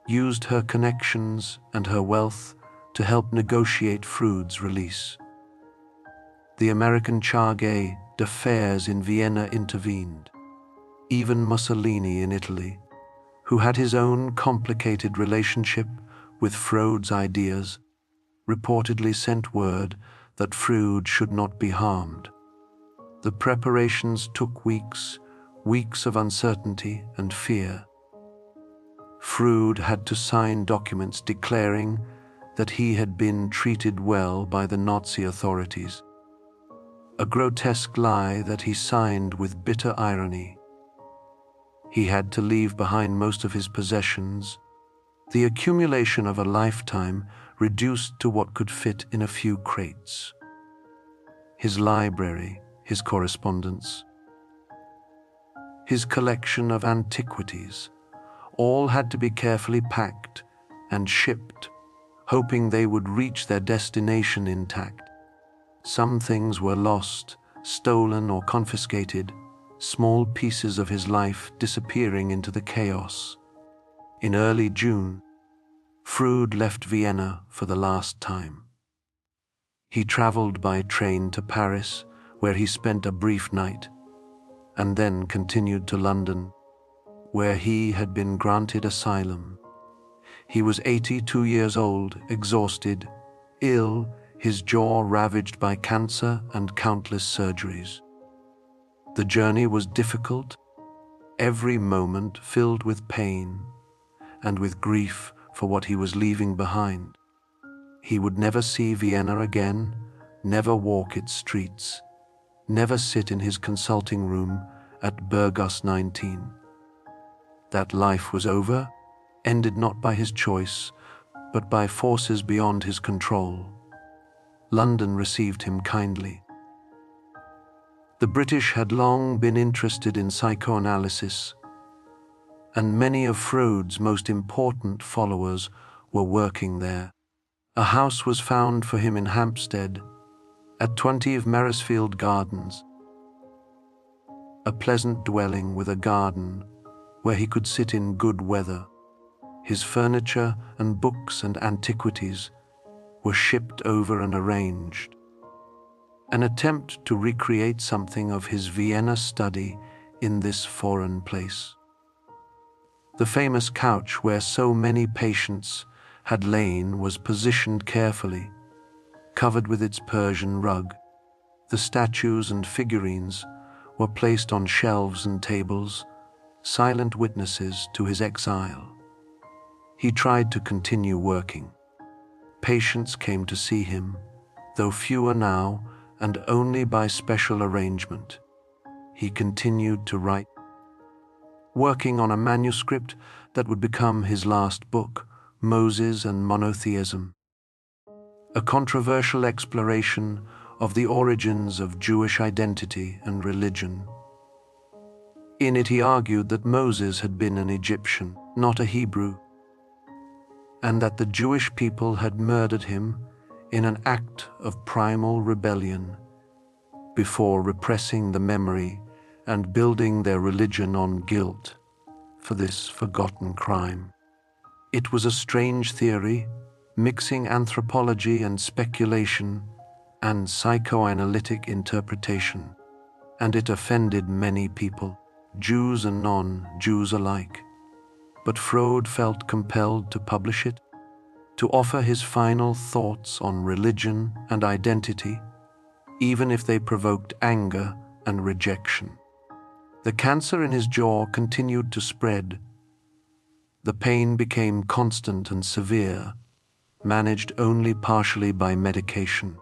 used her connections and her wealth to help negotiate Freud's release. The American Chargé d'Affaires in Vienna intervened. Even Mussolini in Italy, who had his own complicated relationship with Freud's ideas, reportedly sent word that Freud should not be harmed. The preparations took weeks, weeks of uncertainty and fear. Freud had to sign documents declaring that he had been treated well by the Nazi authorities, a grotesque lie that he signed with bitter irony. He had to leave behind most of his possessions, the accumulation of a lifetime reduced to what could fit in a few crates. His library, his correspondence, his collection of antiquities, all had to be carefully packed and shipped, hoping they would reach their destination intact. Some things were lost, stolen or confiscated, small pieces of his life disappearing into the chaos. In early June, Freud left Vienna for the last time. He traveled by train to Paris, where he spent a brief night, and then continued to London, where he had been granted asylum. He was 82 years old, exhausted, ill, his jaw ravaged by cancer and countless surgeries. The journey was difficult, every moment filled with pain and with grief for what he was leaving behind. He would never see Vienna again, never walk its streets, never sit in his consulting room at Burgos 19. That life was over, ended not by his choice, but by forces beyond his control. London received him kindly. The British had long been interested in psychoanalysis, and many of Freud's most important followers were working there. A house was found for him in Hampstead, at 20 of Maresfield Gardens, a pleasant dwelling with a garden where he could sit in good weather. His furniture and books and antiquities were shipped over and arranged. An attempt to recreate something of his Vienna study in this foreign place. The famous couch where so many patients had lain was positioned carefully, covered with its Persian rug. The statues and figurines were placed on shelves and tables, silent witnesses to his exile. He tried to continue working. Patients came to see him, though fewer now, and only by special arrangement. He continued to write, working on a manuscript that would become his last book, Moses and Monotheism, a controversial exploration of the origins of Jewish identity and religion. In it he argued that Moses had been an Egyptian, not a Hebrew, and that the Jewish people had murdered him in an act of primal rebellion before repressing the memory and building their religion on guilt for this forgotten crime. It was a strange theory, mixing anthropology and speculation and psychoanalytic interpretation, and it offended many people, Jews and non-Jews alike. But Freud felt compelled to publish it, to offer his final thoughts on religion and identity, even if they provoked anger and rejection. The cancer in his jaw continued to spread. The pain became constant and severe, managed only partially by medication.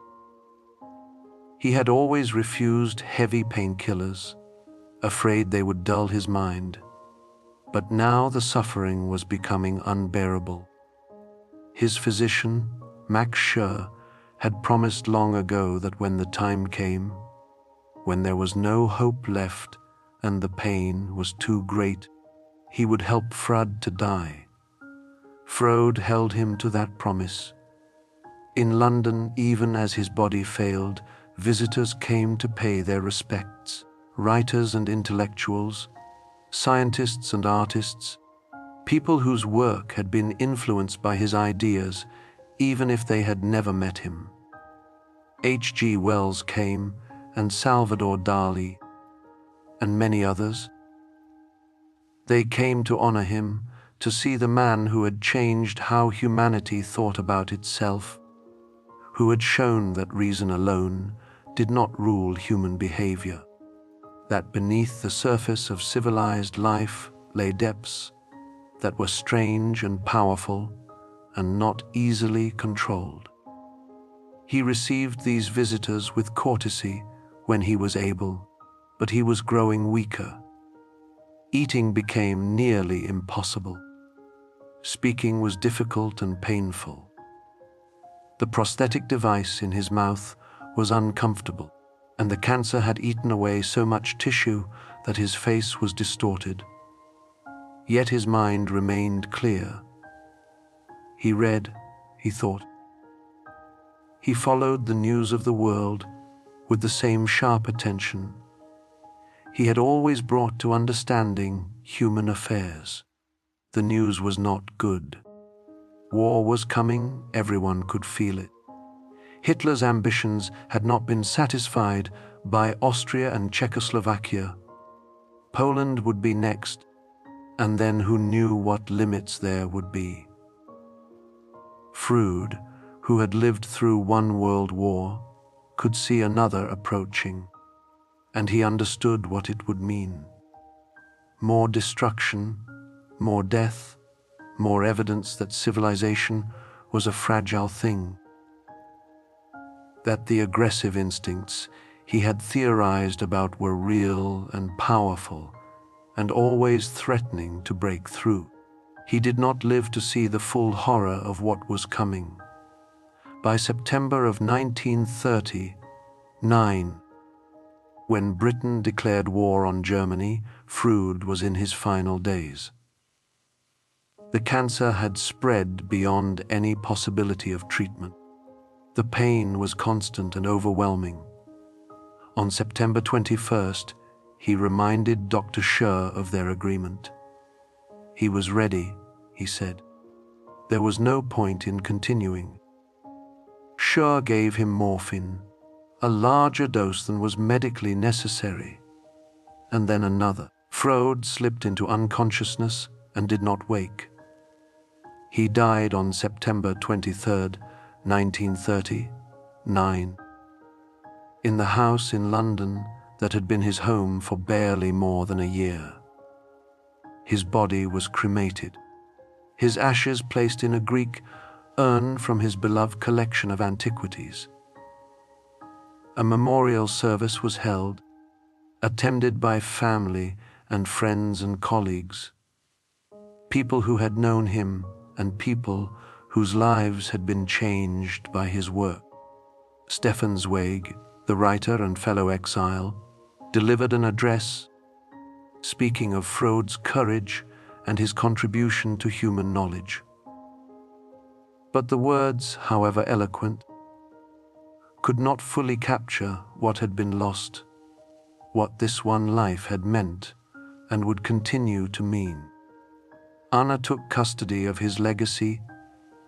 He had always refused heavy painkillers, afraid they would dull his mind. But now the suffering was becoming unbearable. His physician, Max Schur, had promised long ago that when the time came, when there was no hope left and the pain was too great, he would help Freud to die. Freud held him to that promise. In London, even as his body failed, visitors came to pay their respects, writers and intellectuals, scientists and artists, people whose work had been influenced by his ideas, even if they had never met him. H.G. Wells came, and Salvador Dali, and many others. They came to honor him, to see the man who had changed how humanity thought about itself, who had shown that reason alone did not rule human behavior, that beneath the surface of civilized life lay depths that were strange and powerful and not easily controlled. He received these visitors with courtesy when he was able, but he was growing weaker. Eating became nearly impossible. Speaking was difficult and painful. The prosthetic device in his mouth was uncomfortable, and the cancer had eaten away so much tissue that his face was distorted. Yet his mind remained clear. He read, he thought. He followed the news of the world with the same sharp attention. He had always brought to understanding human affairs. The news was not good. War was coming, everyone could feel it. Hitler's ambitions had not been satisfied by Austria and Czechoslovakia. Poland would be next, and then who knew what limits there would be. Freud, who had lived through one world war, could see another approaching, and he understood what it would mean. More destruction, more death, more evidence that civilization was a fragile thing. That the aggressive instincts he had theorized about were real and powerful, and always threatening to break through. He did not live to see the full horror of what was coming. By September of 1939, when Britain declared war on Germany, Freud was in his final days. The cancer had spread beyond any possibility of treatment. The pain was constant and overwhelming. On September 21st, he reminded Dr. Schur of their agreement. He was ready, he said. There was no point in continuing. Schur gave him morphine, a larger dose than was medically necessary, and then another. Freud slipped into unconsciousness and did not wake. He died on September 23rd, 1939, in the house in London that had been his home for barely more than a year. His body was cremated, his ashes placed in a Greek urn from his beloved collection of antiquities. A memorial service was held, attended by family and friends and colleagues, people who had known him and people whose lives had been changed by his work. Stefan Zweig, the writer and fellow exile, delivered an address speaking of Freud's courage and his contribution to human knowledge. But the words, however eloquent, could not fully capture what had been lost, what this one life had meant and would continue to mean. Anna took custody of his legacy,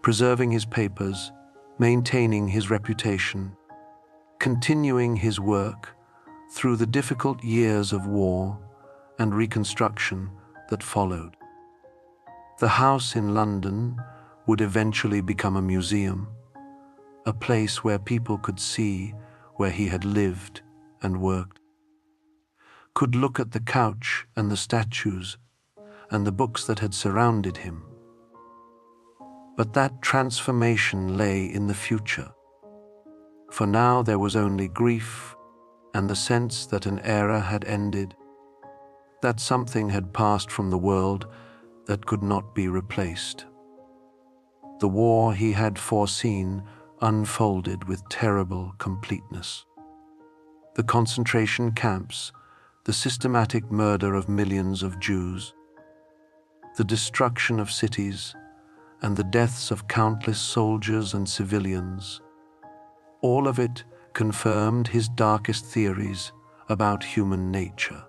preserving his papers, maintaining his reputation, continuing his work through the difficult years of war and reconstruction that followed. The house in London would eventually become a museum, a place where people could see where he had lived and worked, could look at the couch and the statues and the books that had surrounded him. But that transformation lay in the future, for now there was only grief and the sense that an era had ended, that something had passed from the world that could not be replaced. The war he had foreseen unfolded with terrible completeness. The concentration camps, the systematic murder of millions of Jews, the destruction of cities, and the deaths of countless soldiers and civilians, all of it confirmed his darkest theories about human nature.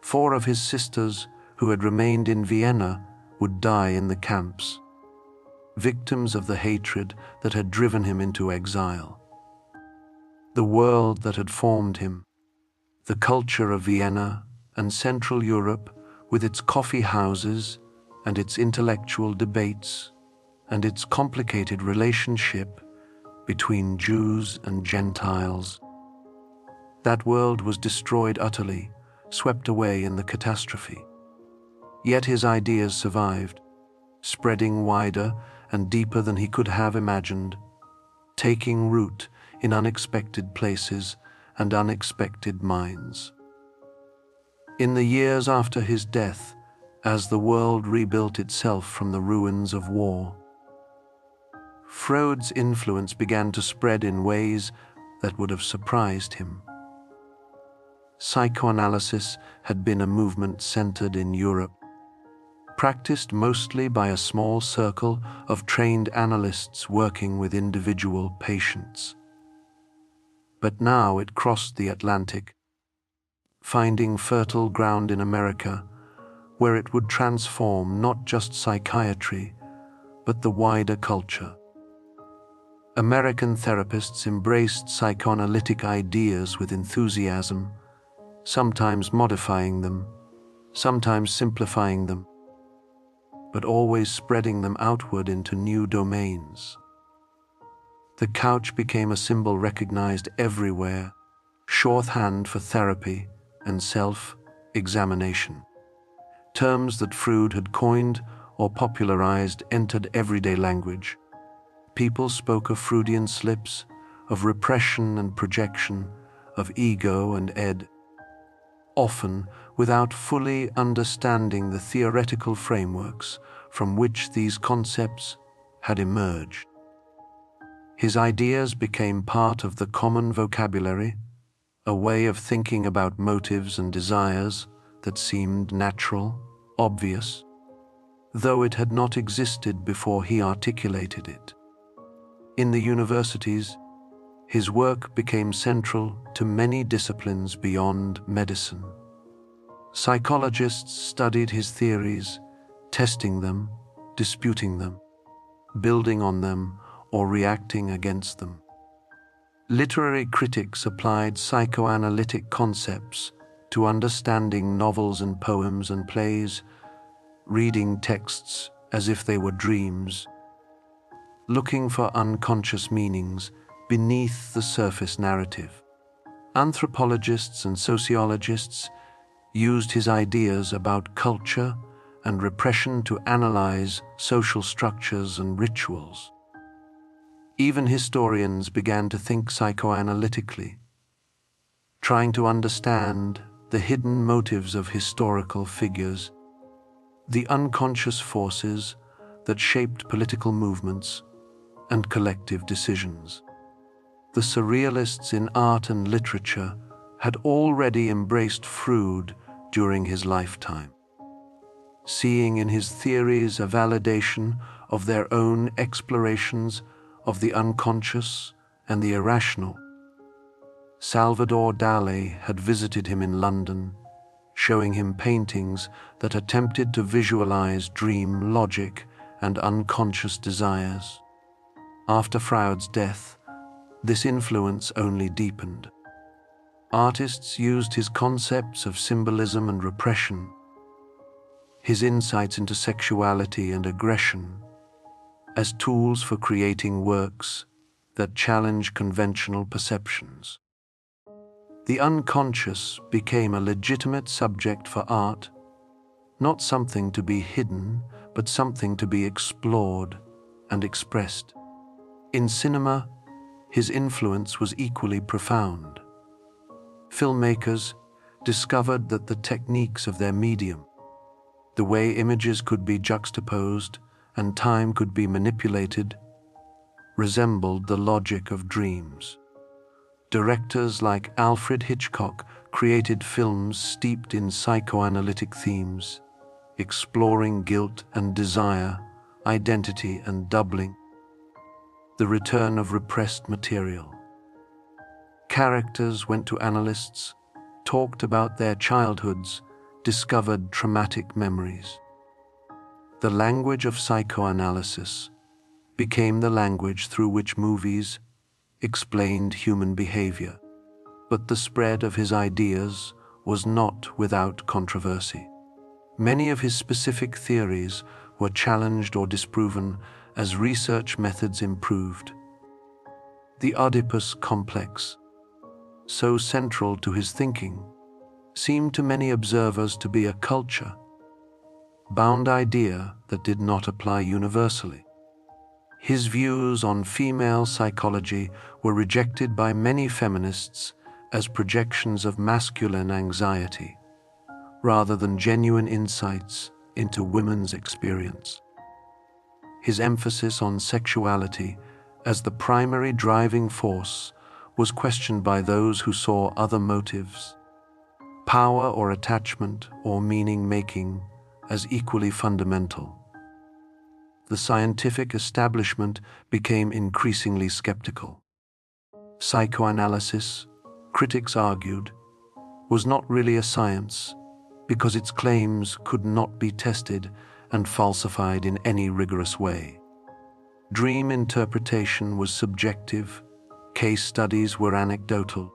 4 of his sisters who had remained in Vienna would die in the camps, victims of the hatred that had driven him into exile. The world that had formed him, the culture of Vienna and Central Europe with its coffee houses and its intellectual debates and its complicated relationship between Jews and Gentiles. That world was destroyed utterly, swept away in the catastrophe. Yet his ideas survived, spreading wider and deeper than he could have imagined, taking root in unexpected places and unexpected minds. In the years after his death, as the world rebuilt itself from the ruins of war, Freud's influence began to spread in ways that would have surprised him. Psychoanalysis had been a movement centered in Europe, practiced mostly by a small circle of trained analysts working with individual patients. But now it crossed the Atlantic, finding fertile ground in America, where it would transform not just psychiatry, but the wider culture. American therapists embraced psychoanalytic ideas with enthusiasm, sometimes modifying them, sometimes simplifying them, but always spreading them outward into new domains. The couch became a symbol recognized everywhere, shorthand for therapy and self-examination. Terms that Freud had coined or popularized entered everyday language. People spoke of Freudian slips, of repression and projection, of ego and id, often without fully understanding the theoretical frameworks from which these concepts had emerged. His ideas became part of the common vocabulary, a way of thinking about motives and desires that seemed natural, obvious, though it had not existed before he articulated it. In the universities, his work became central to many disciplines beyond medicine. Psychologists studied his theories, testing them, disputing them, building on them, or reacting against them. Literary critics applied psychoanalytic concepts to understanding novels and poems and plays, reading texts as if they were dreams, looking for unconscious meanings beneath the surface narrative. Anthropologists and sociologists used his ideas about culture and repression to analyze social structures and rituals. Even historians began to think psychoanalytically, trying to understand the hidden motives of historical figures, the unconscious forces that shaped political movements and collective decisions. The surrealists in art and literature had already embraced Freud during his lifetime, seeing in his theories a validation of their own explorations of the unconscious and the irrational. Salvador Dali had visited him in London, showing him paintings that attempted to visualize dream logic and unconscious desires. After Freud's death, this influence only deepened. Artists used his concepts of symbolism and repression, his insights into sexuality and aggression, as tools for creating works that challenge conventional perceptions. The unconscious became a legitimate subject for art, not something to be hidden, but something to be explored and expressed. In cinema, his influence was equally profound. Filmmakers discovered that the techniques of their medium, the way images could be juxtaposed and time could be manipulated, resembled the logic of dreams. Directors like Alfred Hitchcock created films steeped in psychoanalytic themes, exploring guilt and desire, identity and doubling, the return of repressed material. Characters went to analysts, talked about their childhoods, discovered traumatic memories. The language of psychoanalysis became the language through which movies explained human behavior, but the spread of his ideas was not without controversy. Many of his specific theories were challenged or disproven as research methods improved. The Oedipus complex, so central to his thinking, seemed to many observers to be a culture-bound idea that did not apply universally. His views on female psychology were rejected by many feminists as projections of masculine anxiety, rather than genuine insights into women's experience. His emphasis on sexuality as the primary driving force was questioned by those who saw other motives, power or attachment or meaning-making, as equally fundamental. The scientific establishment became increasingly skeptical. Psychoanalysis, critics argued, was not really a science because its claims could not be tested and falsified in any rigorous way. Dream interpretation was subjective, case studies were anecdotal,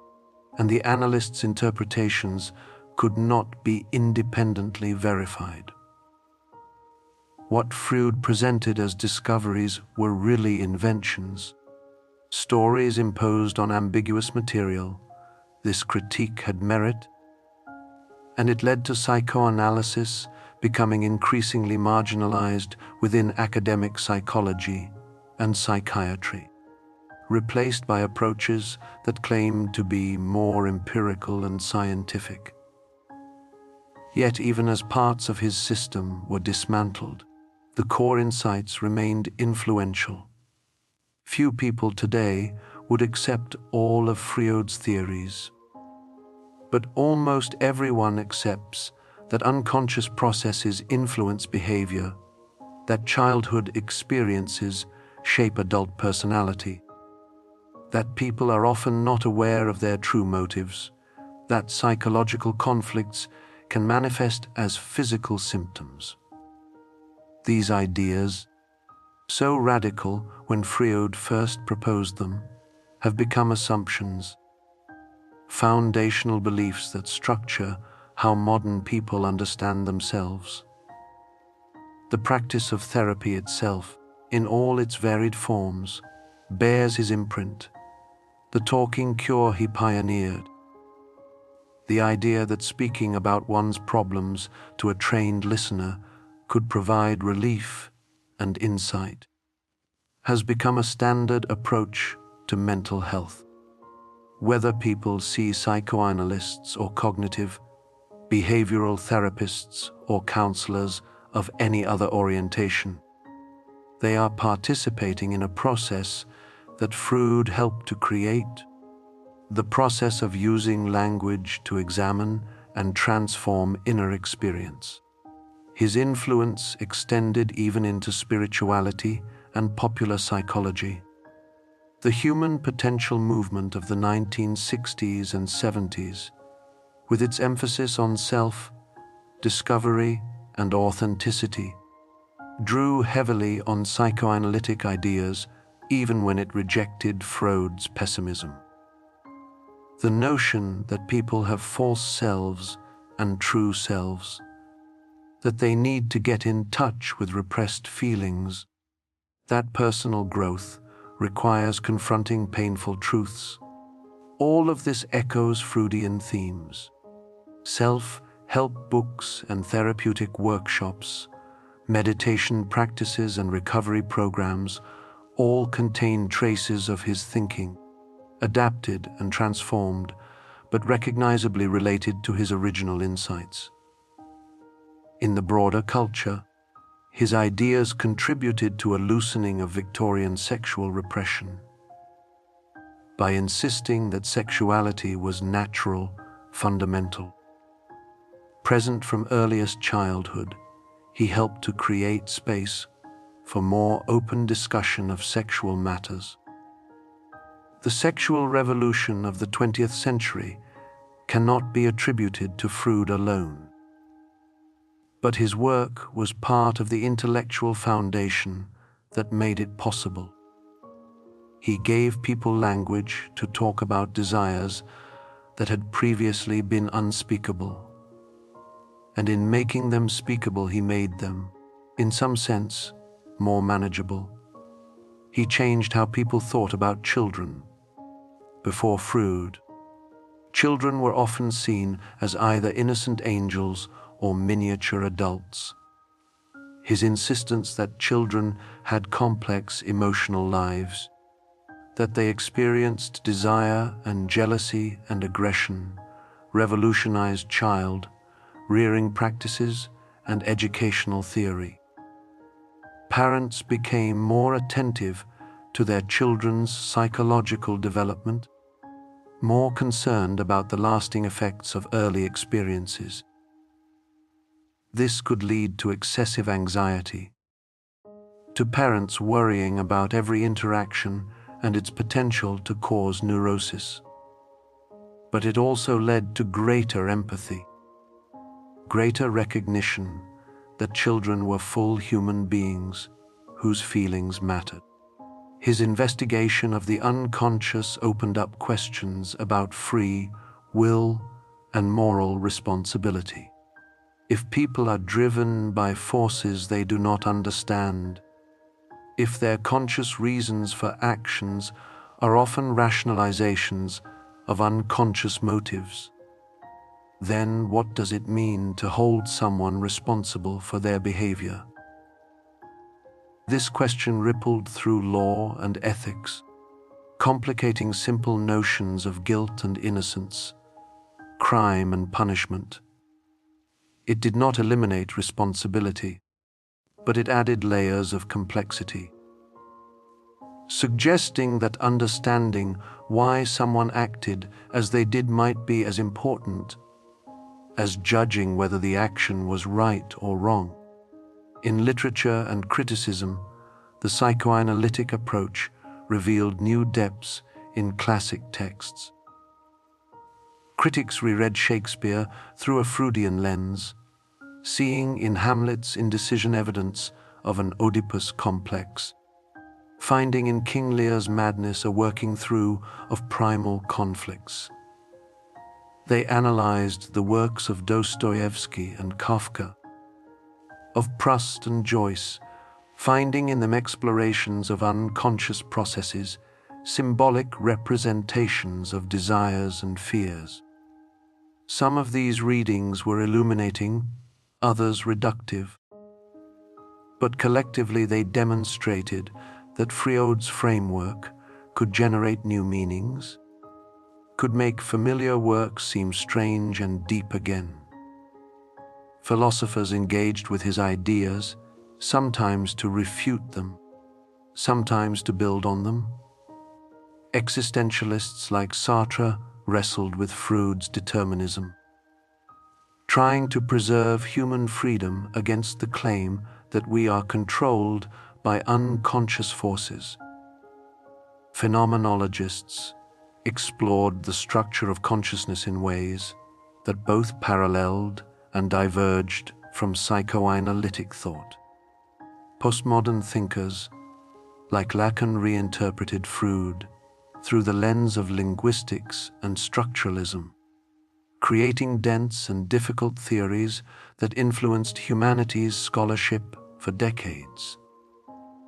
and the analyst's interpretations could not be independently verified. What Freud presented as discoveries were really inventions, stories imposed on ambiguous material. This critique had merit, and it led to psychoanalysis becoming increasingly marginalized within academic psychology and psychiatry, replaced by approaches that claimed to be more empirical and scientific. Yet even as parts of his system were dismantled, the core insights remained influential. Few people today would accept all of Freud's theories, but almost everyone accepts that unconscious processes influence behavior, that childhood experiences shape adult personality, that people are often not aware of their true motives, that psychological conflicts can manifest as physical symptoms. These ideas, so radical when Freud first proposed them, have become assumptions, foundational beliefs that structure how modern people understand themselves. The practice of therapy itself, in all its varied forms, bears his imprint, the talking cure he pioneered. The idea that speaking about one's problems to a trained listener could provide relief and insight has become a standard approach to mental health. Whether people see psychoanalysts or cognitive, behavioral therapists or counselors of any other orientation, they are participating in a process that Freud helped to create, the process of using language to examine and transform inner experience. His influence extended even into spirituality and popular psychology. The human potential movement of the 1960s and 70s, with its emphasis on self, discovery, and authenticity, drew heavily on psychoanalytic ideas even when it rejected Freud's pessimism. The notion that people have false selves and true selves, that they need to get in touch with repressed feelings, that personal growth requires confronting painful truths. All of this echoes Freudian themes. Self-help books and therapeutic workshops, meditation practices and recovery programs all contain traces of his thinking, adapted and transformed, but recognizably related to his original insights. In the broader culture, his ideas contributed to a loosening of Victorian sexual repression. By insisting that sexuality was natural, fundamental, present from earliest childhood, he helped to create space for more open discussion of sexual matters. The sexual revolution of the 20th century cannot be attributed to Freud alone, but his work was part of the intellectual foundation that made it possible. He gave people language to talk about desires that had previously been unspeakable, and in making them speakable he made them, in some sense, more manageable. He changed how people thought about children. Before Freud, children were often seen as either innocent angels or miniature adults. His insistence that children had complex emotional lives, that they experienced desire and jealousy and aggression, revolutionized child rearing practices and educational theory. Parents became more attentive to their children's psychological development, more concerned about the lasting effects of early experiences. This could lead to excessive anxiety, to parents worrying about every interaction and its potential to cause neurosis. But it also led to greater empathy, greater recognition that children were full human beings whose feelings mattered. His investigation of the unconscious opened up questions about free will and moral responsibility. If people are driven by forces they do not understand, if their conscious reasons for actions are often rationalizations of unconscious motives, then what does it mean to hold someone responsible for their behavior? This question rippled through law and ethics, complicating simple notions of guilt and innocence, crime and punishment. It did not eliminate responsibility, but it added layers of complexity, suggesting that understanding why someone acted as they did might be as important as judging whether the action was right or wrong. In literature and criticism, the psychoanalytic approach revealed new depths in classic texts. Critics reread Shakespeare through a Freudian lens, seeing in Hamlet's indecision evidence of an Oedipus complex, finding in King Lear's madness a working through of primal conflicts. They analyzed the works of Dostoevsky and Kafka, of Proust and Joyce, finding in them explorations of unconscious processes, symbolic representations of desires and fears. Some of these readings were illuminating, others reductive, but collectively they demonstrated that Freud's framework could generate new meanings, could make familiar work seem strange and deep again. Philosophers engaged with his ideas, sometimes to refute them, sometimes to build on them. Existentialists like Sartre wrestled with Freud's determinism, trying to preserve human freedom against the claim that we are controlled by unconscious forces. Phenomenologists explored the structure of consciousness in ways that both paralleled and diverged from psychoanalytic thought. Postmodern thinkers like Lacan reinterpreted Freud through the lens of linguistics and structuralism, creating dense and difficult theories that influenced humanities scholarship for decades.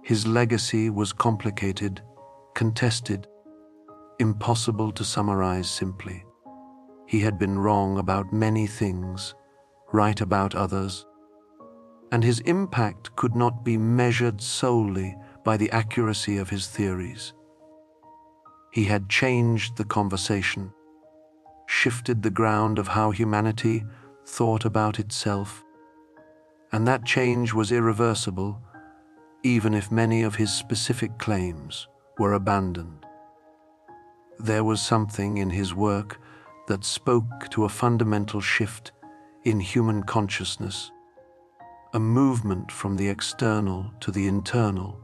His legacy was complicated, contested, impossible to summarize simply. He had been wrong about many things, right about others, and his impact could not be measured solely by the accuracy of his theories. He had changed the conversation, shifted the ground of how humanity thought about itself, and that change was irreversible, even if many of his specific claims were abandoned. There was something in his work that spoke to a fundamental shift in human consciousness, a movement from the external to the internal,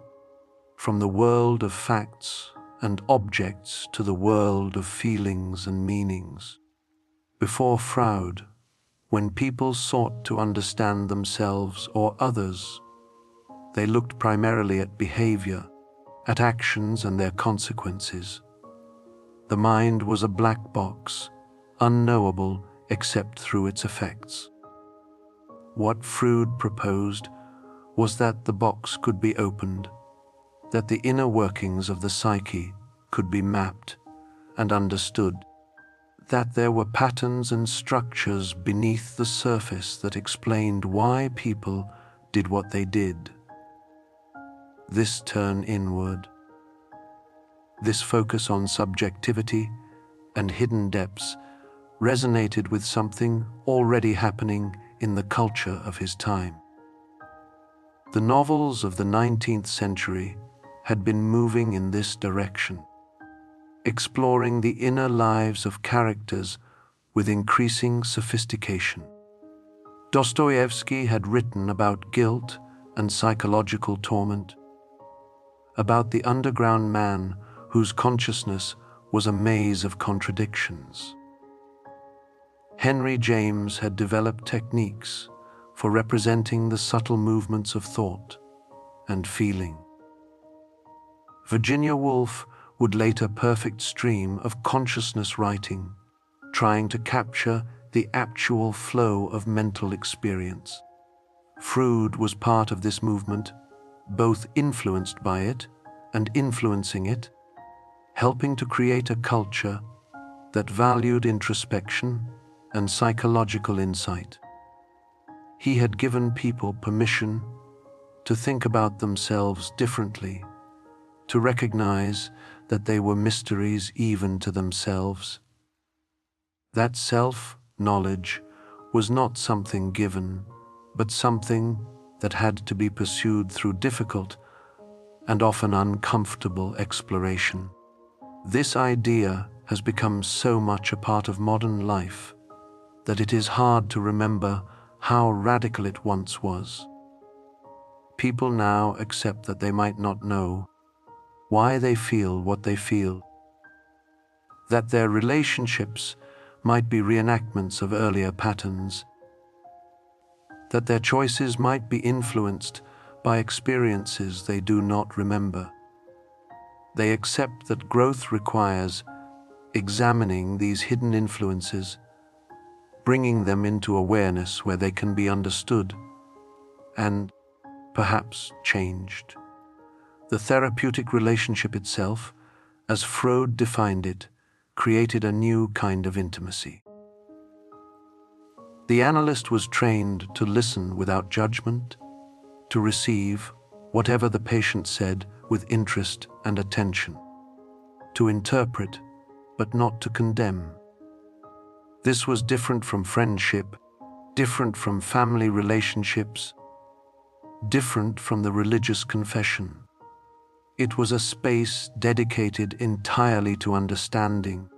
from the world of facts and objects to the world of feelings and meanings. Before Freud, when people sought to understand themselves or others, they looked primarily at behavior, at actions and their consequences. The mind was a black box, unknowable except through its effects. What Freud proposed was that the box could be opened, that the inner workings of the psyche could be mapped and understood, that there were patterns and structures beneath the surface that explained why people did what they did. This turn inward, this focus on subjectivity and hidden depths resonated with something already happening in the culture of his time. The novels of the 19th century had been moving in this direction, exploring the inner lives of characters with increasing sophistication. Dostoevsky had written about guilt and psychological torment, about the underground man whose consciousness was a maze of contradictions. Henry James had developed techniques for representing the subtle movements of thought and feeling. Virginia Woolf would later perfect stream of consciousness writing, trying to capture the actual flow of mental experience. Freud was part of this movement, both influenced by it and influencing it, helping to create a culture that valued introspection and psychological insight. He had given people permission to think about themselves differently, to recognize that they were mysteries even to themselves. That self-knowledge was not something given, but something that had to be pursued through difficult and often uncomfortable exploration. This idea has become so much a part of modern life that it is hard to remember how radical it once was. People now accept that they might not know why they feel what they feel, that their relationships might be reenactments of earlier patterns, that their choices might be influenced by experiences they do not remember. They accept that growth requires examining these hidden influences, bringing them into awareness where they can be understood and perhaps changed. The therapeutic relationship itself, as Freud defined it, created a new kind of intimacy. The analyst was trained to listen without judgment, to receive whatever the patient said with interest and attention, to interpret but not to condemn. This was different from friendship, different from family relationships, different from the religious confession. It was a space dedicated entirely to understanding,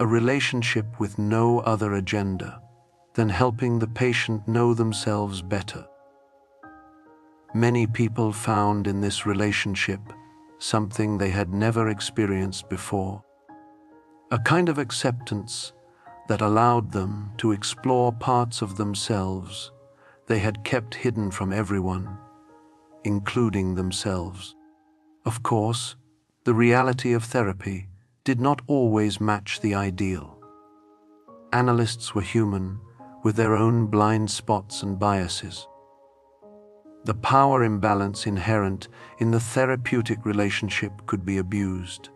a relationship with no other agenda than helping the patient know themselves better. Many people found in this relationship something they had never experienced before, a kind of acceptance that allowed them to explore parts of themselves they had kept hidden from everyone, including themselves. Of course, the reality of therapy did not always match the ideal. Analysts were human, with their own blind spots and biases. The power imbalance inherent in the therapeutic relationship could be abused.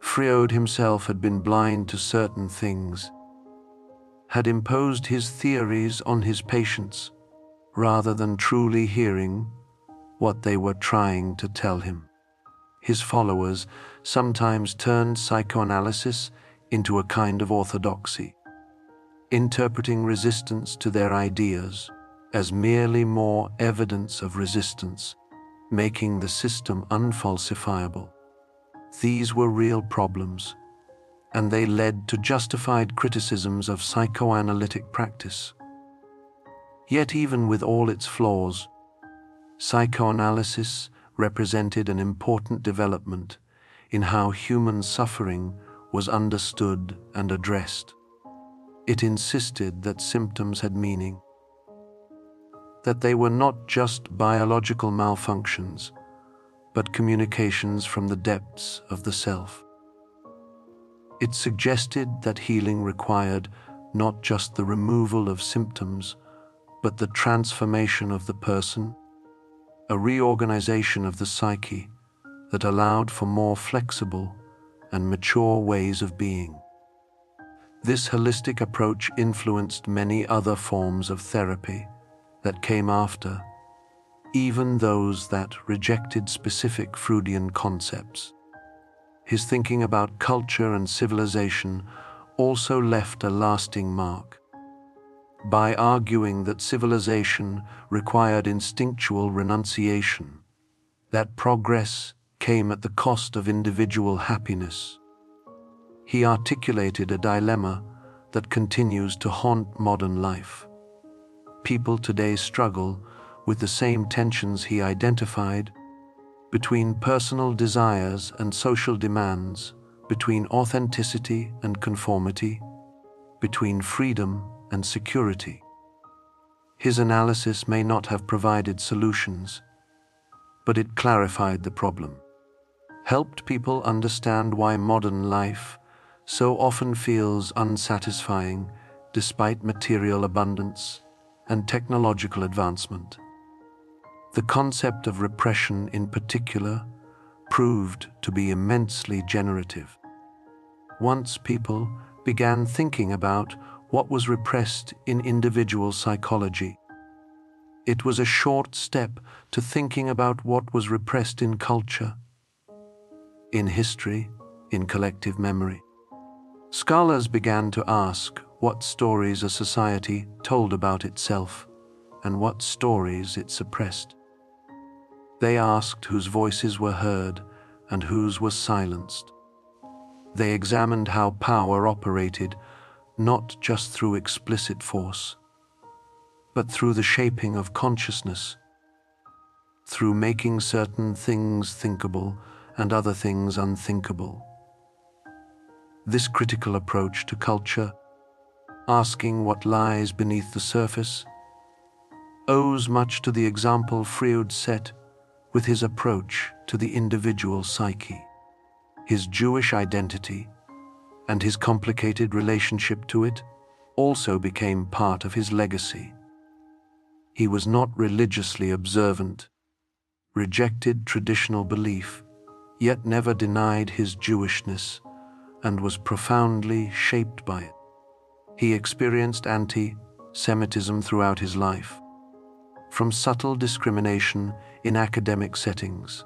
Freud himself had been blind to certain things, had imposed his theories on his patients rather than truly hearing what they were trying to tell him. His followers sometimes turned psychoanalysis into a kind of orthodoxy, interpreting resistance to their ideas as merely more evidence of resistance, making the system unfalsifiable. These were real problems, and they led to justified criticisms of psychoanalytic practice. Yet even with all its flaws, psychoanalysis represented an important development in how human suffering was understood and addressed. It insisted that symptoms had meaning, that they were not just biological malfunctions, but communications from the depths of the self. It suggested that healing required not just the removal of symptoms, but the transformation of the person, a reorganization of the psyche that allowed for more flexible and mature ways of being. This holistic approach influenced many other forms of therapy that came after, even those that rejected specific Freudian concepts. His thinking about culture and civilization also left a lasting mark. By arguing that civilization required instinctual renunciation, that progress came at the cost of individual happiness, he articulated a dilemma that continues to haunt modern life. People today struggle with the same tensions he identified between personal desires and social demands, between authenticity and conformity, between freedom and security. His analysis may not have provided solutions, but it clarified the problem, helped people understand why modern life so often feels unsatisfying despite material abundance and technological advancement. The concept of repression in particular proved to be immensely generative. Once people began thinking about what was repressed in individual psychology, it was a short step to thinking about what was repressed in culture, in history, in collective memory. Scholars began to ask what stories a society told about itself and what stories it suppressed. They asked whose voices were heard and whose were silenced. They examined how power operated not just through explicit force, but through the shaping of consciousness, through making certain things thinkable and other things unthinkable. This critical approach to culture, asking what lies beneath the surface, owes much to the example Freud set with his approach to the individual psyche. His Jewish identity and his complicated relationship to it also became part of his legacy. He was not religiously observant, rejected traditional belief, yet never denied his Jewishness and was profoundly shaped by it. He experienced anti-Semitism throughout his life, from subtle discrimination in academic settings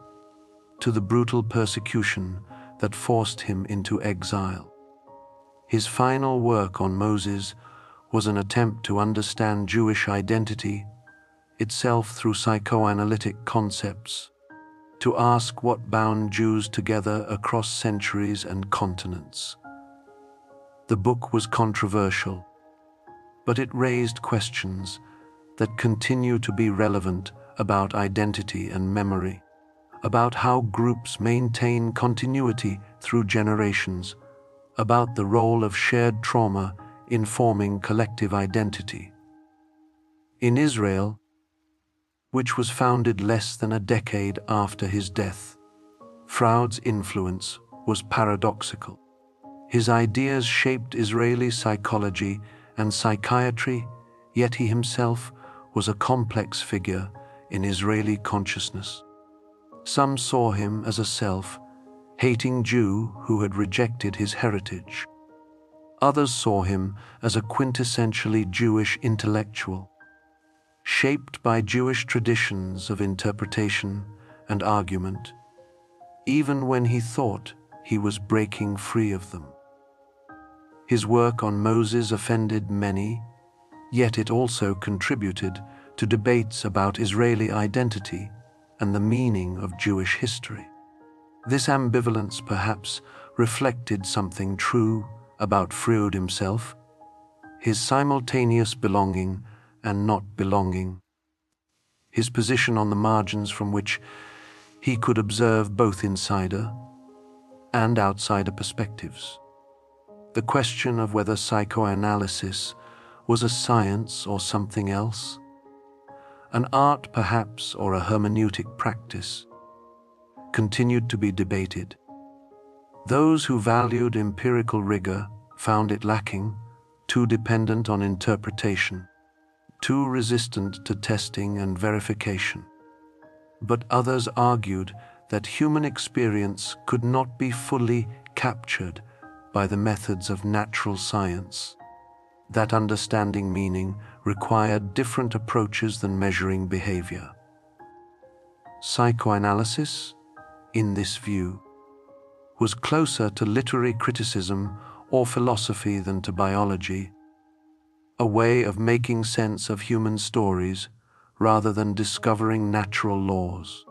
to the brutal persecution that forced him into exile. His final work on Moses was an attempt to understand Jewish identity itself through psychoanalytic concepts. to ask what bound Jews together across centuries and continents. The book was controversial, but it raised questions that continue to be relevant about identity and memory, about how groups maintain continuity through generations, about the role of shared trauma in forming collective identity. In Israel, which was founded less than a decade after his death, Freud's influence was paradoxical. His ideas shaped Israeli psychology and psychiatry, yet he himself was a complex figure in Israeli consciousness. Some saw him as a self-hating Jew who had rejected his heritage. Others saw him as a quintessentially Jewish intellectual, shaped by Jewish traditions of interpretation and argument, even when he thought he was breaking free of them. His work on Moses offended many, yet it also contributed to debates about Israeli identity and the meaning of Jewish history. This ambivalence perhaps reflected something true about Freud himself, his simultaneous belonging and not belonging, his position on the margins from which he could observe both insider and outsider perspectives. The question of whether psychoanalysis was a science or something else, an art perhaps or a hermeneutic practice, continued to be debated. Those who valued empirical rigor found it lacking, too dependent on interpretation, too resistant to testing and verification. But others argued that human experience could not be fully captured by the methods of natural science, that understanding meaning required different approaches than measuring behavior. Psychoanalysis, in this view, was closer to literary criticism or philosophy than to biology, a way of making sense of human stories rather than discovering natural laws.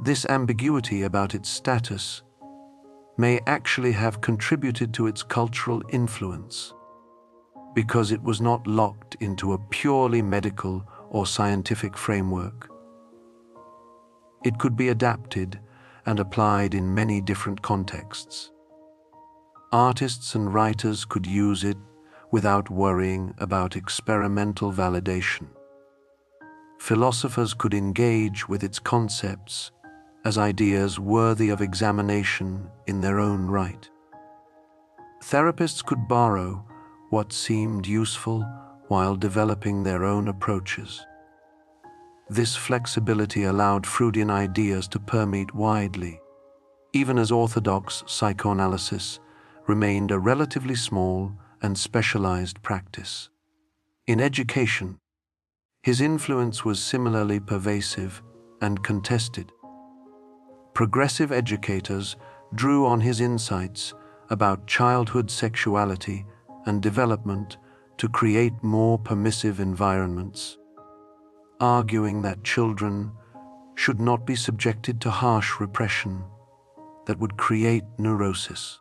This ambiguity about its status may actually have contributed to its cultural influence, because it was not locked into a purely medical or scientific framework. It could be adapted and applied in many different contexts. Artists and writers could use it without worrying about experimental validation. Philosophers could engage with its concepts as ideas worthy of examination in their own right. Therapists could borrow what seemed useful while developing their own approaches. This flexibility allowed Freudian ideas to permeate widely, even as orthodox psychoanalysis remained a relatively small and specialized practice. In education, his influence was similarly pervasive and contested. Progressive educators drew on his insights about childhood sexuality and development to create more permissive environments, arguing that children should not be subjected to harsh repression that would create neurosis.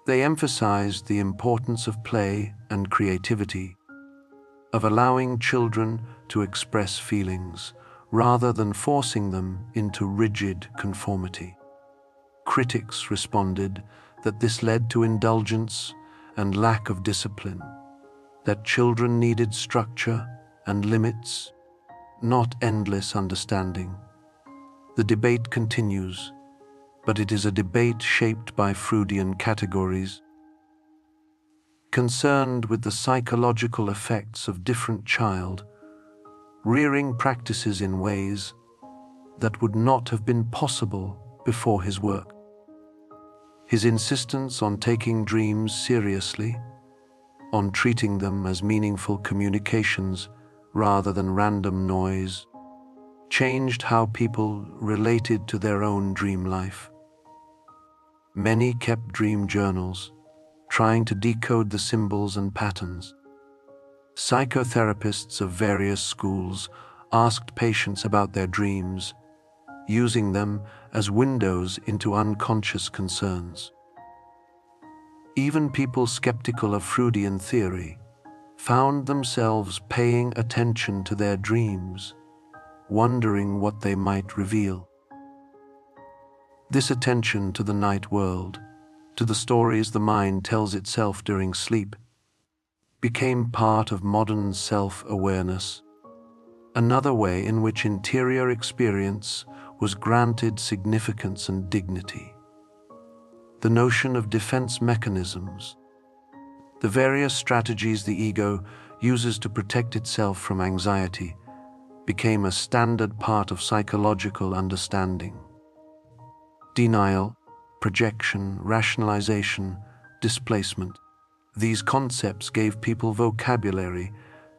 They emphasized the importance of play and creativity, of allowing children to express feelings rather than forcing them into rigid conformity. Critics responded that this led to indulgence and lack of discipline, that children needed structure and limits, not endless understanding. The debate continues, but it is a debate shaped by Freudian categories, concerned with the psychological effects of different child rearing practices in ways that would not have been possible before his work. His insistence on taking dreams seriously, on treating them as meaningful communications rather than random noise, changed how people related to their own dream life. Many kept dream journals, trying to decode the symbols and patterns. Psychotherapists of various schools asked patients about their dreams, using them as windows into unconscious concerns. Even people skeptical of Freudian theory found themselves paying attention to their dreams, wondering what they might reveal. This attention to the night world, to the stories the mind tells itself during sleep, became part of modern self-awareness, another way in which interior experience was granted significance and dignity. The notion of defense mechanisms, the various strategies the ego uses to protect itself from anxiety, became a standard part of psychological understanding. Denial, projection, rationalization, displacement. These concepts gave people vocabulary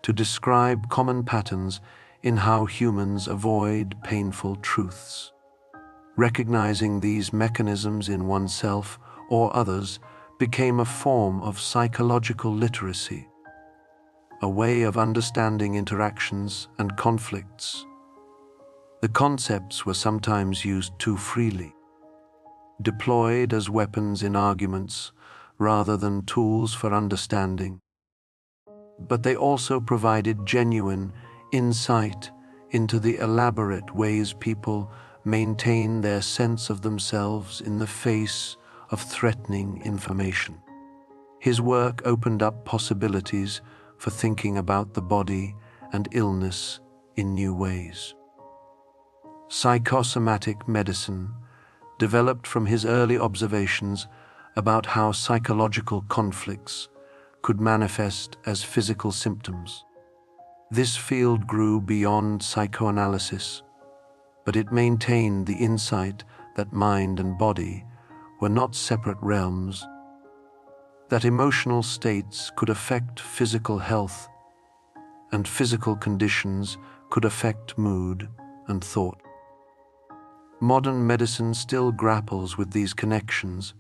to describe common patterns in how humans avoid painful truths. Recognizing these mechanisms in oneself or others became a form of psychological literacy, a way of understanding interactions and conflicts. The concepts were sometimes used too freely, deployed as weapons in arguments rather than tools for understanding. But they also provided genuine insight into the elaborate ways people maintain their sense of themselves in the face of threatening information. His work opened up possibilities for thinking about the body and illness in new ways. Psychosomatic medicine developed from his early observations about how psychological conflicts could manifest as physical symptoms. This field grew beyond psychoanalysis, but it maintained the insight that mind and body were not separate realms, that emotional states could affect physical health, and physical conditions could affect mood and thought. Modern medicine still grapples with these connections,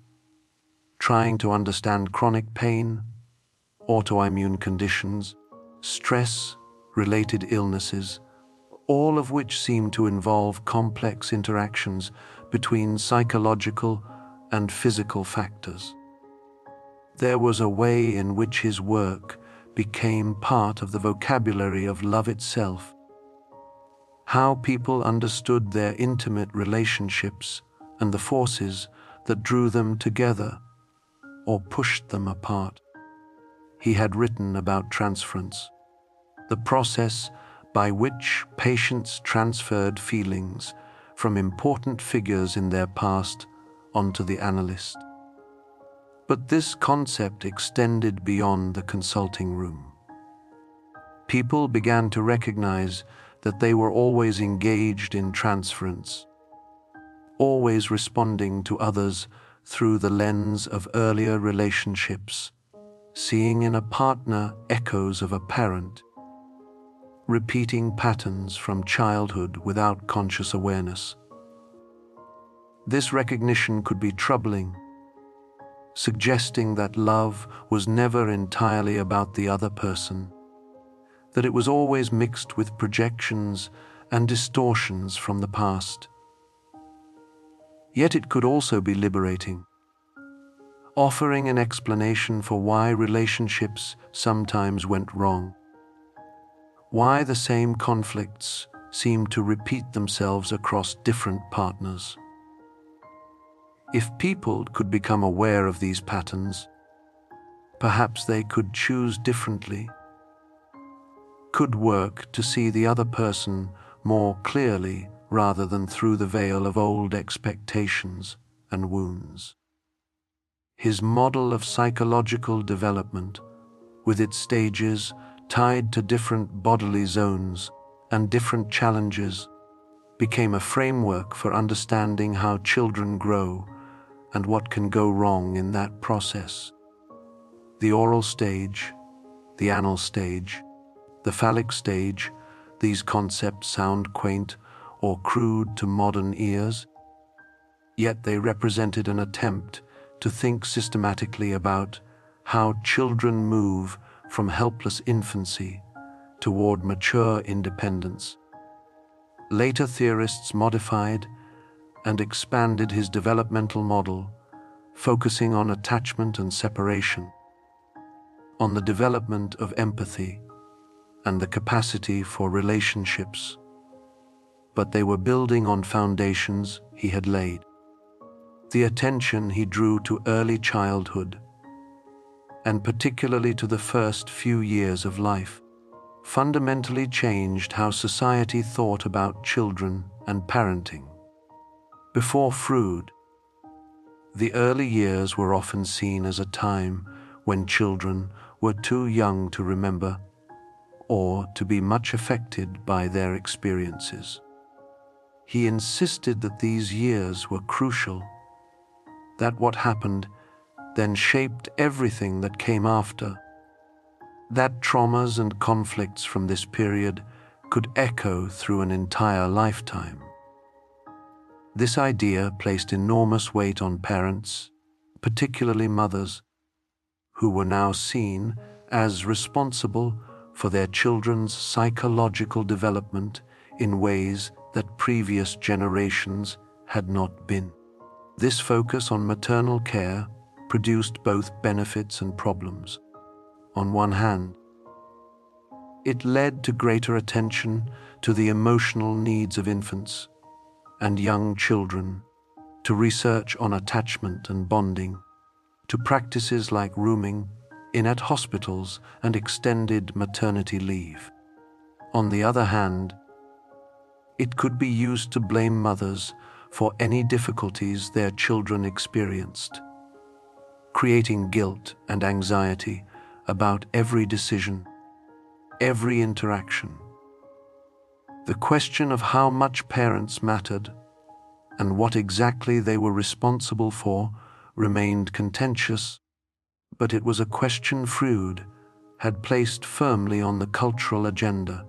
trying to understand chronic pain, autoimmune conditions, stress-related illnesses, all of which seem to involve complex interactions between psychological and physical factors. There was a way in which his work became part of the vocabulary of love itself, how people understood their intimate relationships and the forces that drew them together or pushed them apart. He had written about transference, the process by which patients transferred feelings from important figures in their past onto the analyst. But this concept extended beyond the consulting room. People began to recognize that they were always engaged in transference, always responding to others through the lens of earlier relationships, seeing in a partner echoes of a parent, repeating patterns from childhood without conscious awareness. This recognition could be troubling, suggesting that love was never entirely about the other person, that it was always mixed with projections and distortions from the past. Yet it could also be liberating, offering an explanation for why relationships sometimes went wrong, why the same conflicts seem to repeat themselves across different partners. If people could become aware of these patterns, perhaps they could choose differently, could work to see the other person more clearly rather than through the veil of old expectations and wounds. His model of psychological development, with its stages tied to different bodily zones and different challenges, became a framework for understanding how children grow and what can go wrong in that process. The oral stage, the anal stage, the phallic stage, these concepts sound quaint or crude to modern ears, yet they represented an attempt to think systematically about how children move from helpless infancy toward mature independence. Later theorists modified and expanded his developmental model, focusing on attachment and separation, on the development of empathy and the capacity for relationships. But they were building on foundations he had laid. The attention he drew to early childhood, and particularly to the first few years of life, fundamentally changed how society thought about children and parenting. Before Freud, the early years were often seen as a time when children were too young to remember or to be much affected by their experiences. He insisted that these years were crucial, that what happened then shaped everything that came after, that traumas and conflicts from this period could echo through an entire lifetime. This idea placed enormous weight on parents, particularly mothers, who were now seen as responsible for their children's psychological development in ways that previous generations had not been. This focus on maternal care produced both benefits and problems. On one hand, it led to greater attention to the emotional needs of infants and young children, to research on attachment and bonding, to practices like rooming in at hospitals and extended maternity leave. On the other hand, it could be used to blame mothers for any difficulties their children experienced, creating guilt and anxiety about every decision, every interaction. The question of how much parents mattered and what exactly they were responsible for remained contentious, but it was a question Freud had placed firmly on the cultural agenda.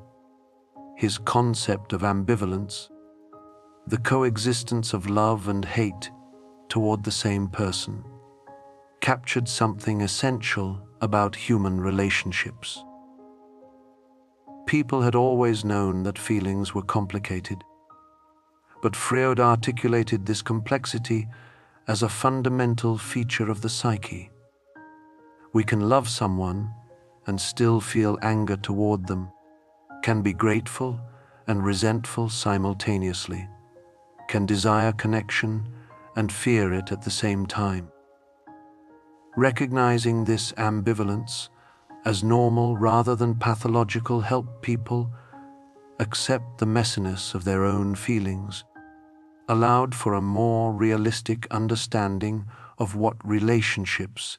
His concept of ambivalence, the coexistence of love and hate toward the same person, captured something essential about human relationships. People had always known that feelings were complicated, but Freud articulated this complexity as a fundamental feature of the psyche. We can love someone and still feel anger toward them, can be grateful and resentful simultaneously, can desire connection and fear it at the same time. Recognizing this ambivalence as normal rather than pathological helped people accept the messiness of their own feelings, allowed for a more realistic understanding of what relationships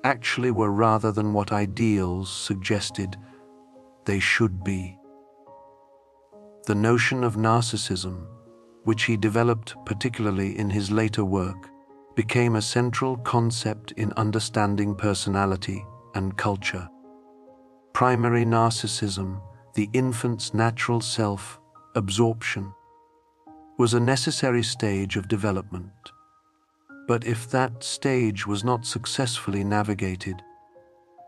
actually were rather than what ideals suggested they should be. The notion of narcissism, which he developed particularly in his later work, became a central concept in understanding personality and culture. Primary narcissism, the infant's natural self-absorption, was a necessary stage of development. But if that stage was not successfully navigated,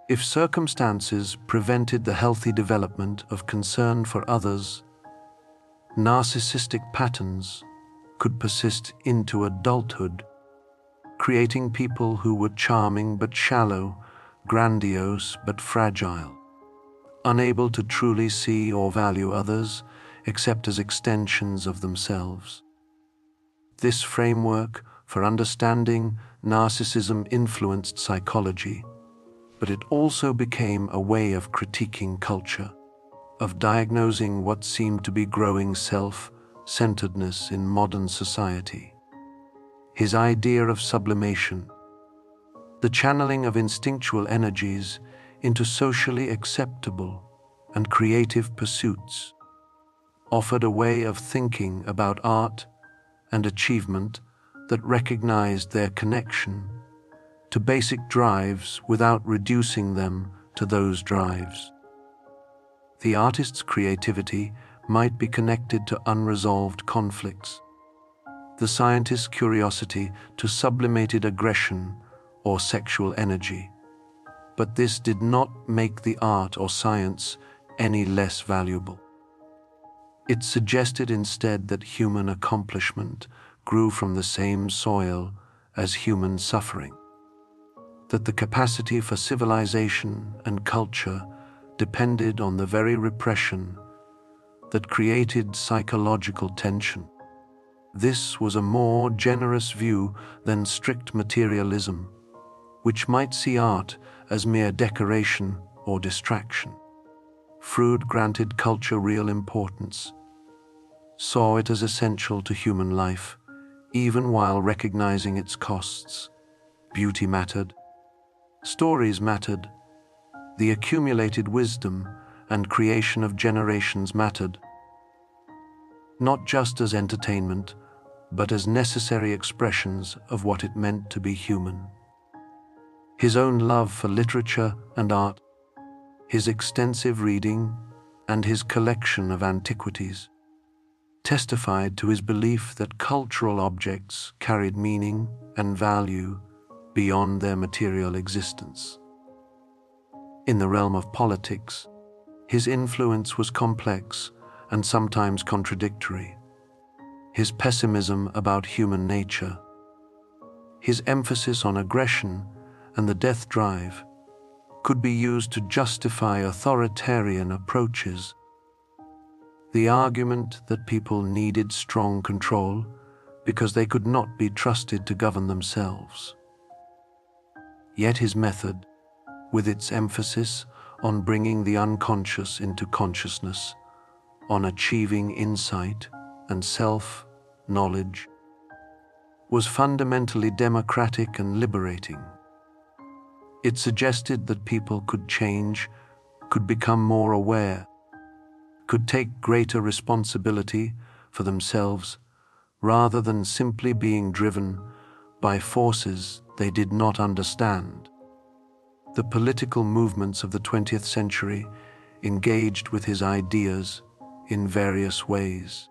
if circumstances prevented the healthy development of concern for others, narcissistic patterns could persist into adulthood, creating people who were charming but shallow, grandiose but fragile, unable to truly see or value others except as extensions of themselves. This framework for understanding narcissism influenced psychology, but it also became a way of critiquing culture, of diagnosing what seemed to be growing self-centeredness in modern society. His idea of sublimation, the channeling of instinctual energies into socially acceptable and creative pursuits, offered a way of thinking about art and achievement that recognized their connection to basic drives without reducing them to those drives. The artist's creativity might be connected to unresolved conflicts, the scientist's curiosity to sublimated aggression or sexual energy, but this did not make the art or science any less valuable. It suggested instead that human accomplishment grew from the same soil as human suffering, that the capacity for civilization and culture depended on the very repression that created psychological tension. This was a more generous view than strict materialism, which might see art as mere decoration or distraction. Freud granted culture real importance, saw it as essential to human life, even while recognizing its costs. Beauty mattered, stories mattered, the accumulated wisdom and creation of generations mattered, not just as entertainment, but as necessary expressions of what it meant to be human. His own love for literature and art, his extensive reading, and his collection of antiquities testified to his belief that cultural objects carried meaning and value beyond their material existence. In the realm of politics, his influence was complex and sometimes contradictory. His pessimism about human nature, his emphasis on aggression and the death drive could be used to justify authoritarian approaches. The argument that people needed strong control because they could not be trusted to govern themselves. Yet his method, with its emphasis on bringing the unconscious into consciousness, on achieving insight and self-knowledge, was fundamentally democratic and liberating. It suggested that people could change, could become more aware, could take greater responsibility for themselves rather than simply being driven by forces they did not understand. The political movements of the 20th century engaged with his ideas in various ways.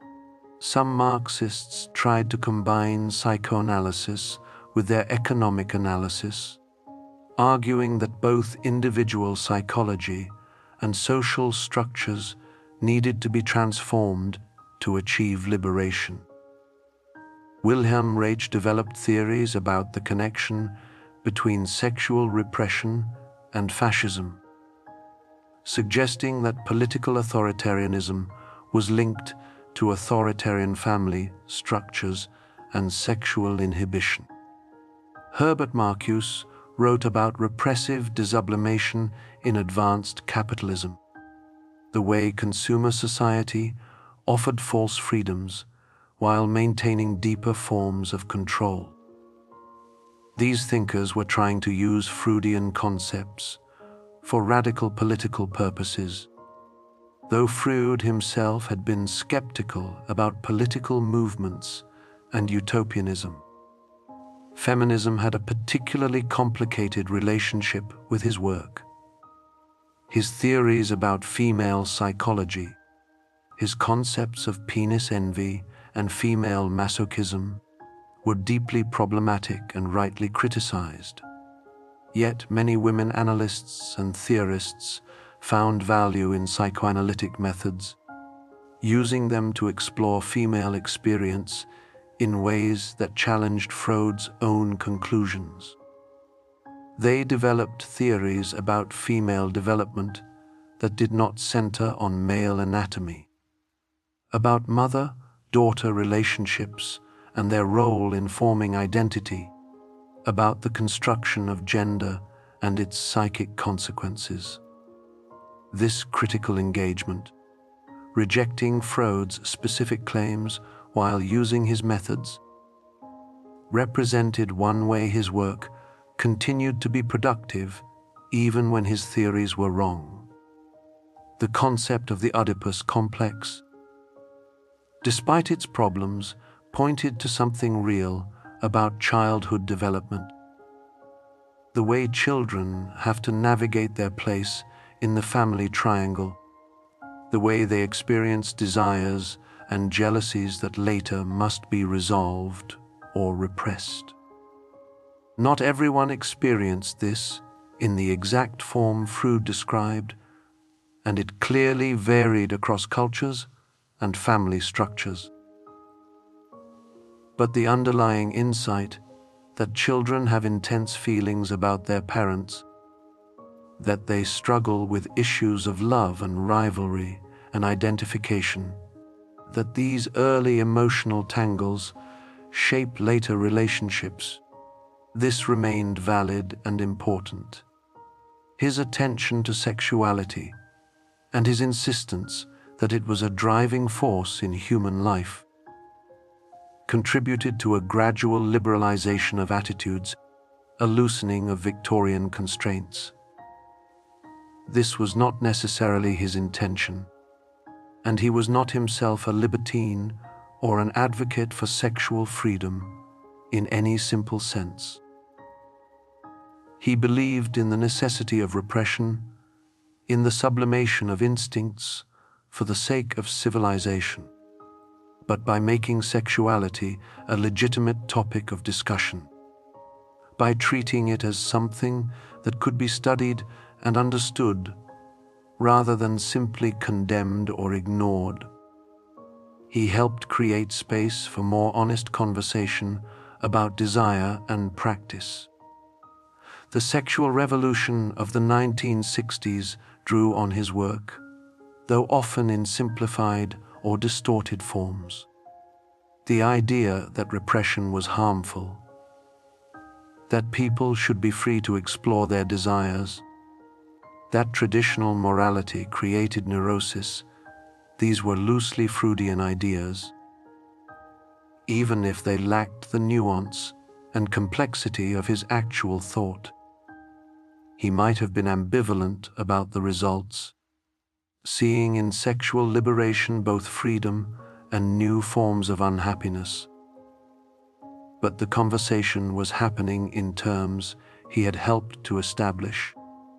Some Marxists tried to combine psychoanalysis with their economic analysis, arguing that both individual psychology and social structures needed to be transformed to achieve liberation. Wilhelm Reich developed theories about the connection between sexual repression and fascism, suggesting that political authoritarianism was linked to authoritarian family structures and sexual inhibition. Herbert Marcuse wrote about repressive desublimation in advanced capitalism, the way consumer society offered false freedoms while maintaining deeper forms of control. These thinkers were trying to use Freudian concepts for radical political purposes, though Freud himself had been skeptical about political movements and utopianism. Feminism had a particularly complicated relationship with his work. His theories about female psychology, his concepts of penis envy and female masochism were deeply problematic and rightly criticized. Yet many women analysts and theorists found value in psychoanalytic methods, using them to explore female experience in ways that challenged Freud's own conclusions. They developed theories about female development that did not center on male anatomy, about mother-daughter relationships and their role in forming identity, about the construction of gender and its psychic consequences. This critical engagement, rejecting Freud's specific claims while using his methods, represented one way his work continued to be productive even when his theories were wrong. The concept of the Oedipus complex, despite its problems, pointed to something real about childhood development. The way children have to navigate their place in the family triangle, the way they experience desires and jealousies that later must be resolved or repressed. Not everyone experienced this in the exact form Freud described, and it clearly varied across cultures and family structures. But the underlying insight that children have intense feelings about their parents, that they struggle with issues of love and rivalry and identification, that these early emotional tangles shape later relationships, this remained valid and important. His attention to sexuality and his insistence that it was a driving force in human life contributed to a gradual liberalization of attitudes, a loosening of Victorian constraints. This was not necessarily his intention, and he was not himself a libertine or an advocate for sexual freedom in any simple sense. He believed in the necessity of repression, in the sublimation of instincts for the sake of civilization, but by making sexuality a legitimate topic of discussion, by treating it as something that could be studied and understood rather than simply condemned or ignored. He helped create space for more honest conversation about desire and practice. The sexual revolution of the 1960s drew on his work, though often in simplified or distorted forms. The idea that repression was harmful, that people should be free to explore their desires, that traditional morality created neurosis, these were loosely Freudian ideas. Even if they lacked the nuance and complexity of his actual thought, he might have been ambivalent about the results, seeing in sexual liberation both freedom and new forms of unhappiness. But the conversation was happening in terms he had helped to establish,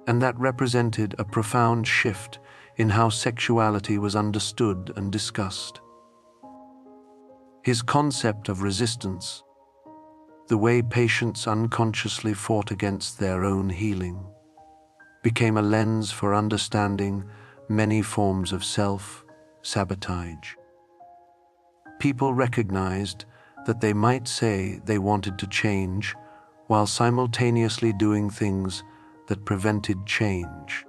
and that represented a profound shift in how sexuality was understood and discussed. His concept of resistance, the way patients unconsciously fought against their own healing, became a lens for understanding many forms of self-sabotage. People recognized that they might say they wanted to change while simultaneously doing things that prevented change.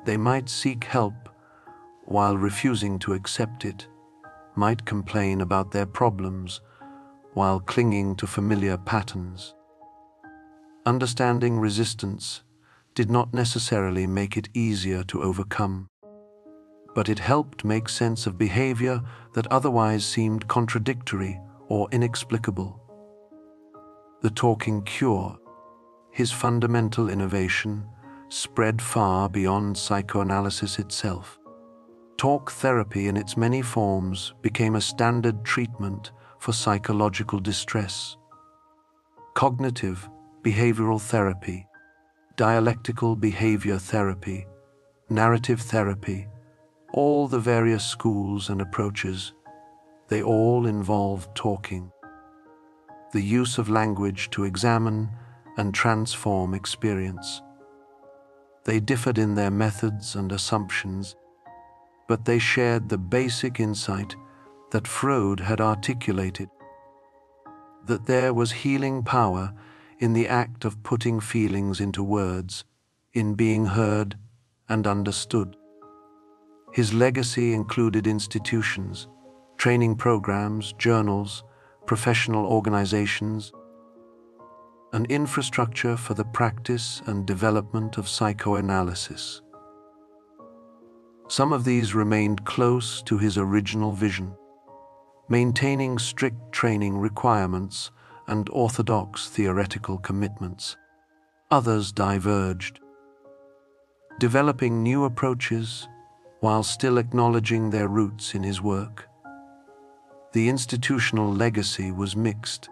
They might seek help while refusing to accept it, might complain about their problems while clinging to familiar patterns. Understanding resistance did not necessarily make it easier to overcome, but it helped make sense of behavior that otherwise seemed contradictory or inexplicable. The talking cure, his fundamental innovation, spread far beyond psychoanalysis itself. Talk therapy in its many forms became a standard treatment for psychological distress. Cognitive behavioral therapy, dialectical behavior therapy, narrative therapy, all the various schools and approaches, they all involved talking. The use of language to examine and transform experience. They differed in their methods and assumptions, but they shared the basic insight that Freud had articulated, that there was healing power in the act of putting feelings into words, in being heard and understood. His legacy included institutions, training programs, journals, professional organizations, an infrastructure for the practice and development of psychoanalysis. Some of these remained close to his original vision, maintaining strict training requirements and orthodox theoretical commitments. Others diverged, developing new approaches while still acknowledging their roots in his work. The institutional legacy was mixed,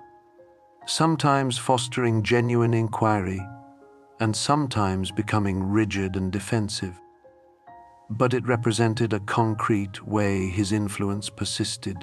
sometimes fostering genuine inquiry and sometimes becoming rigid and defensive. But it represented a concrete way his influence persisted.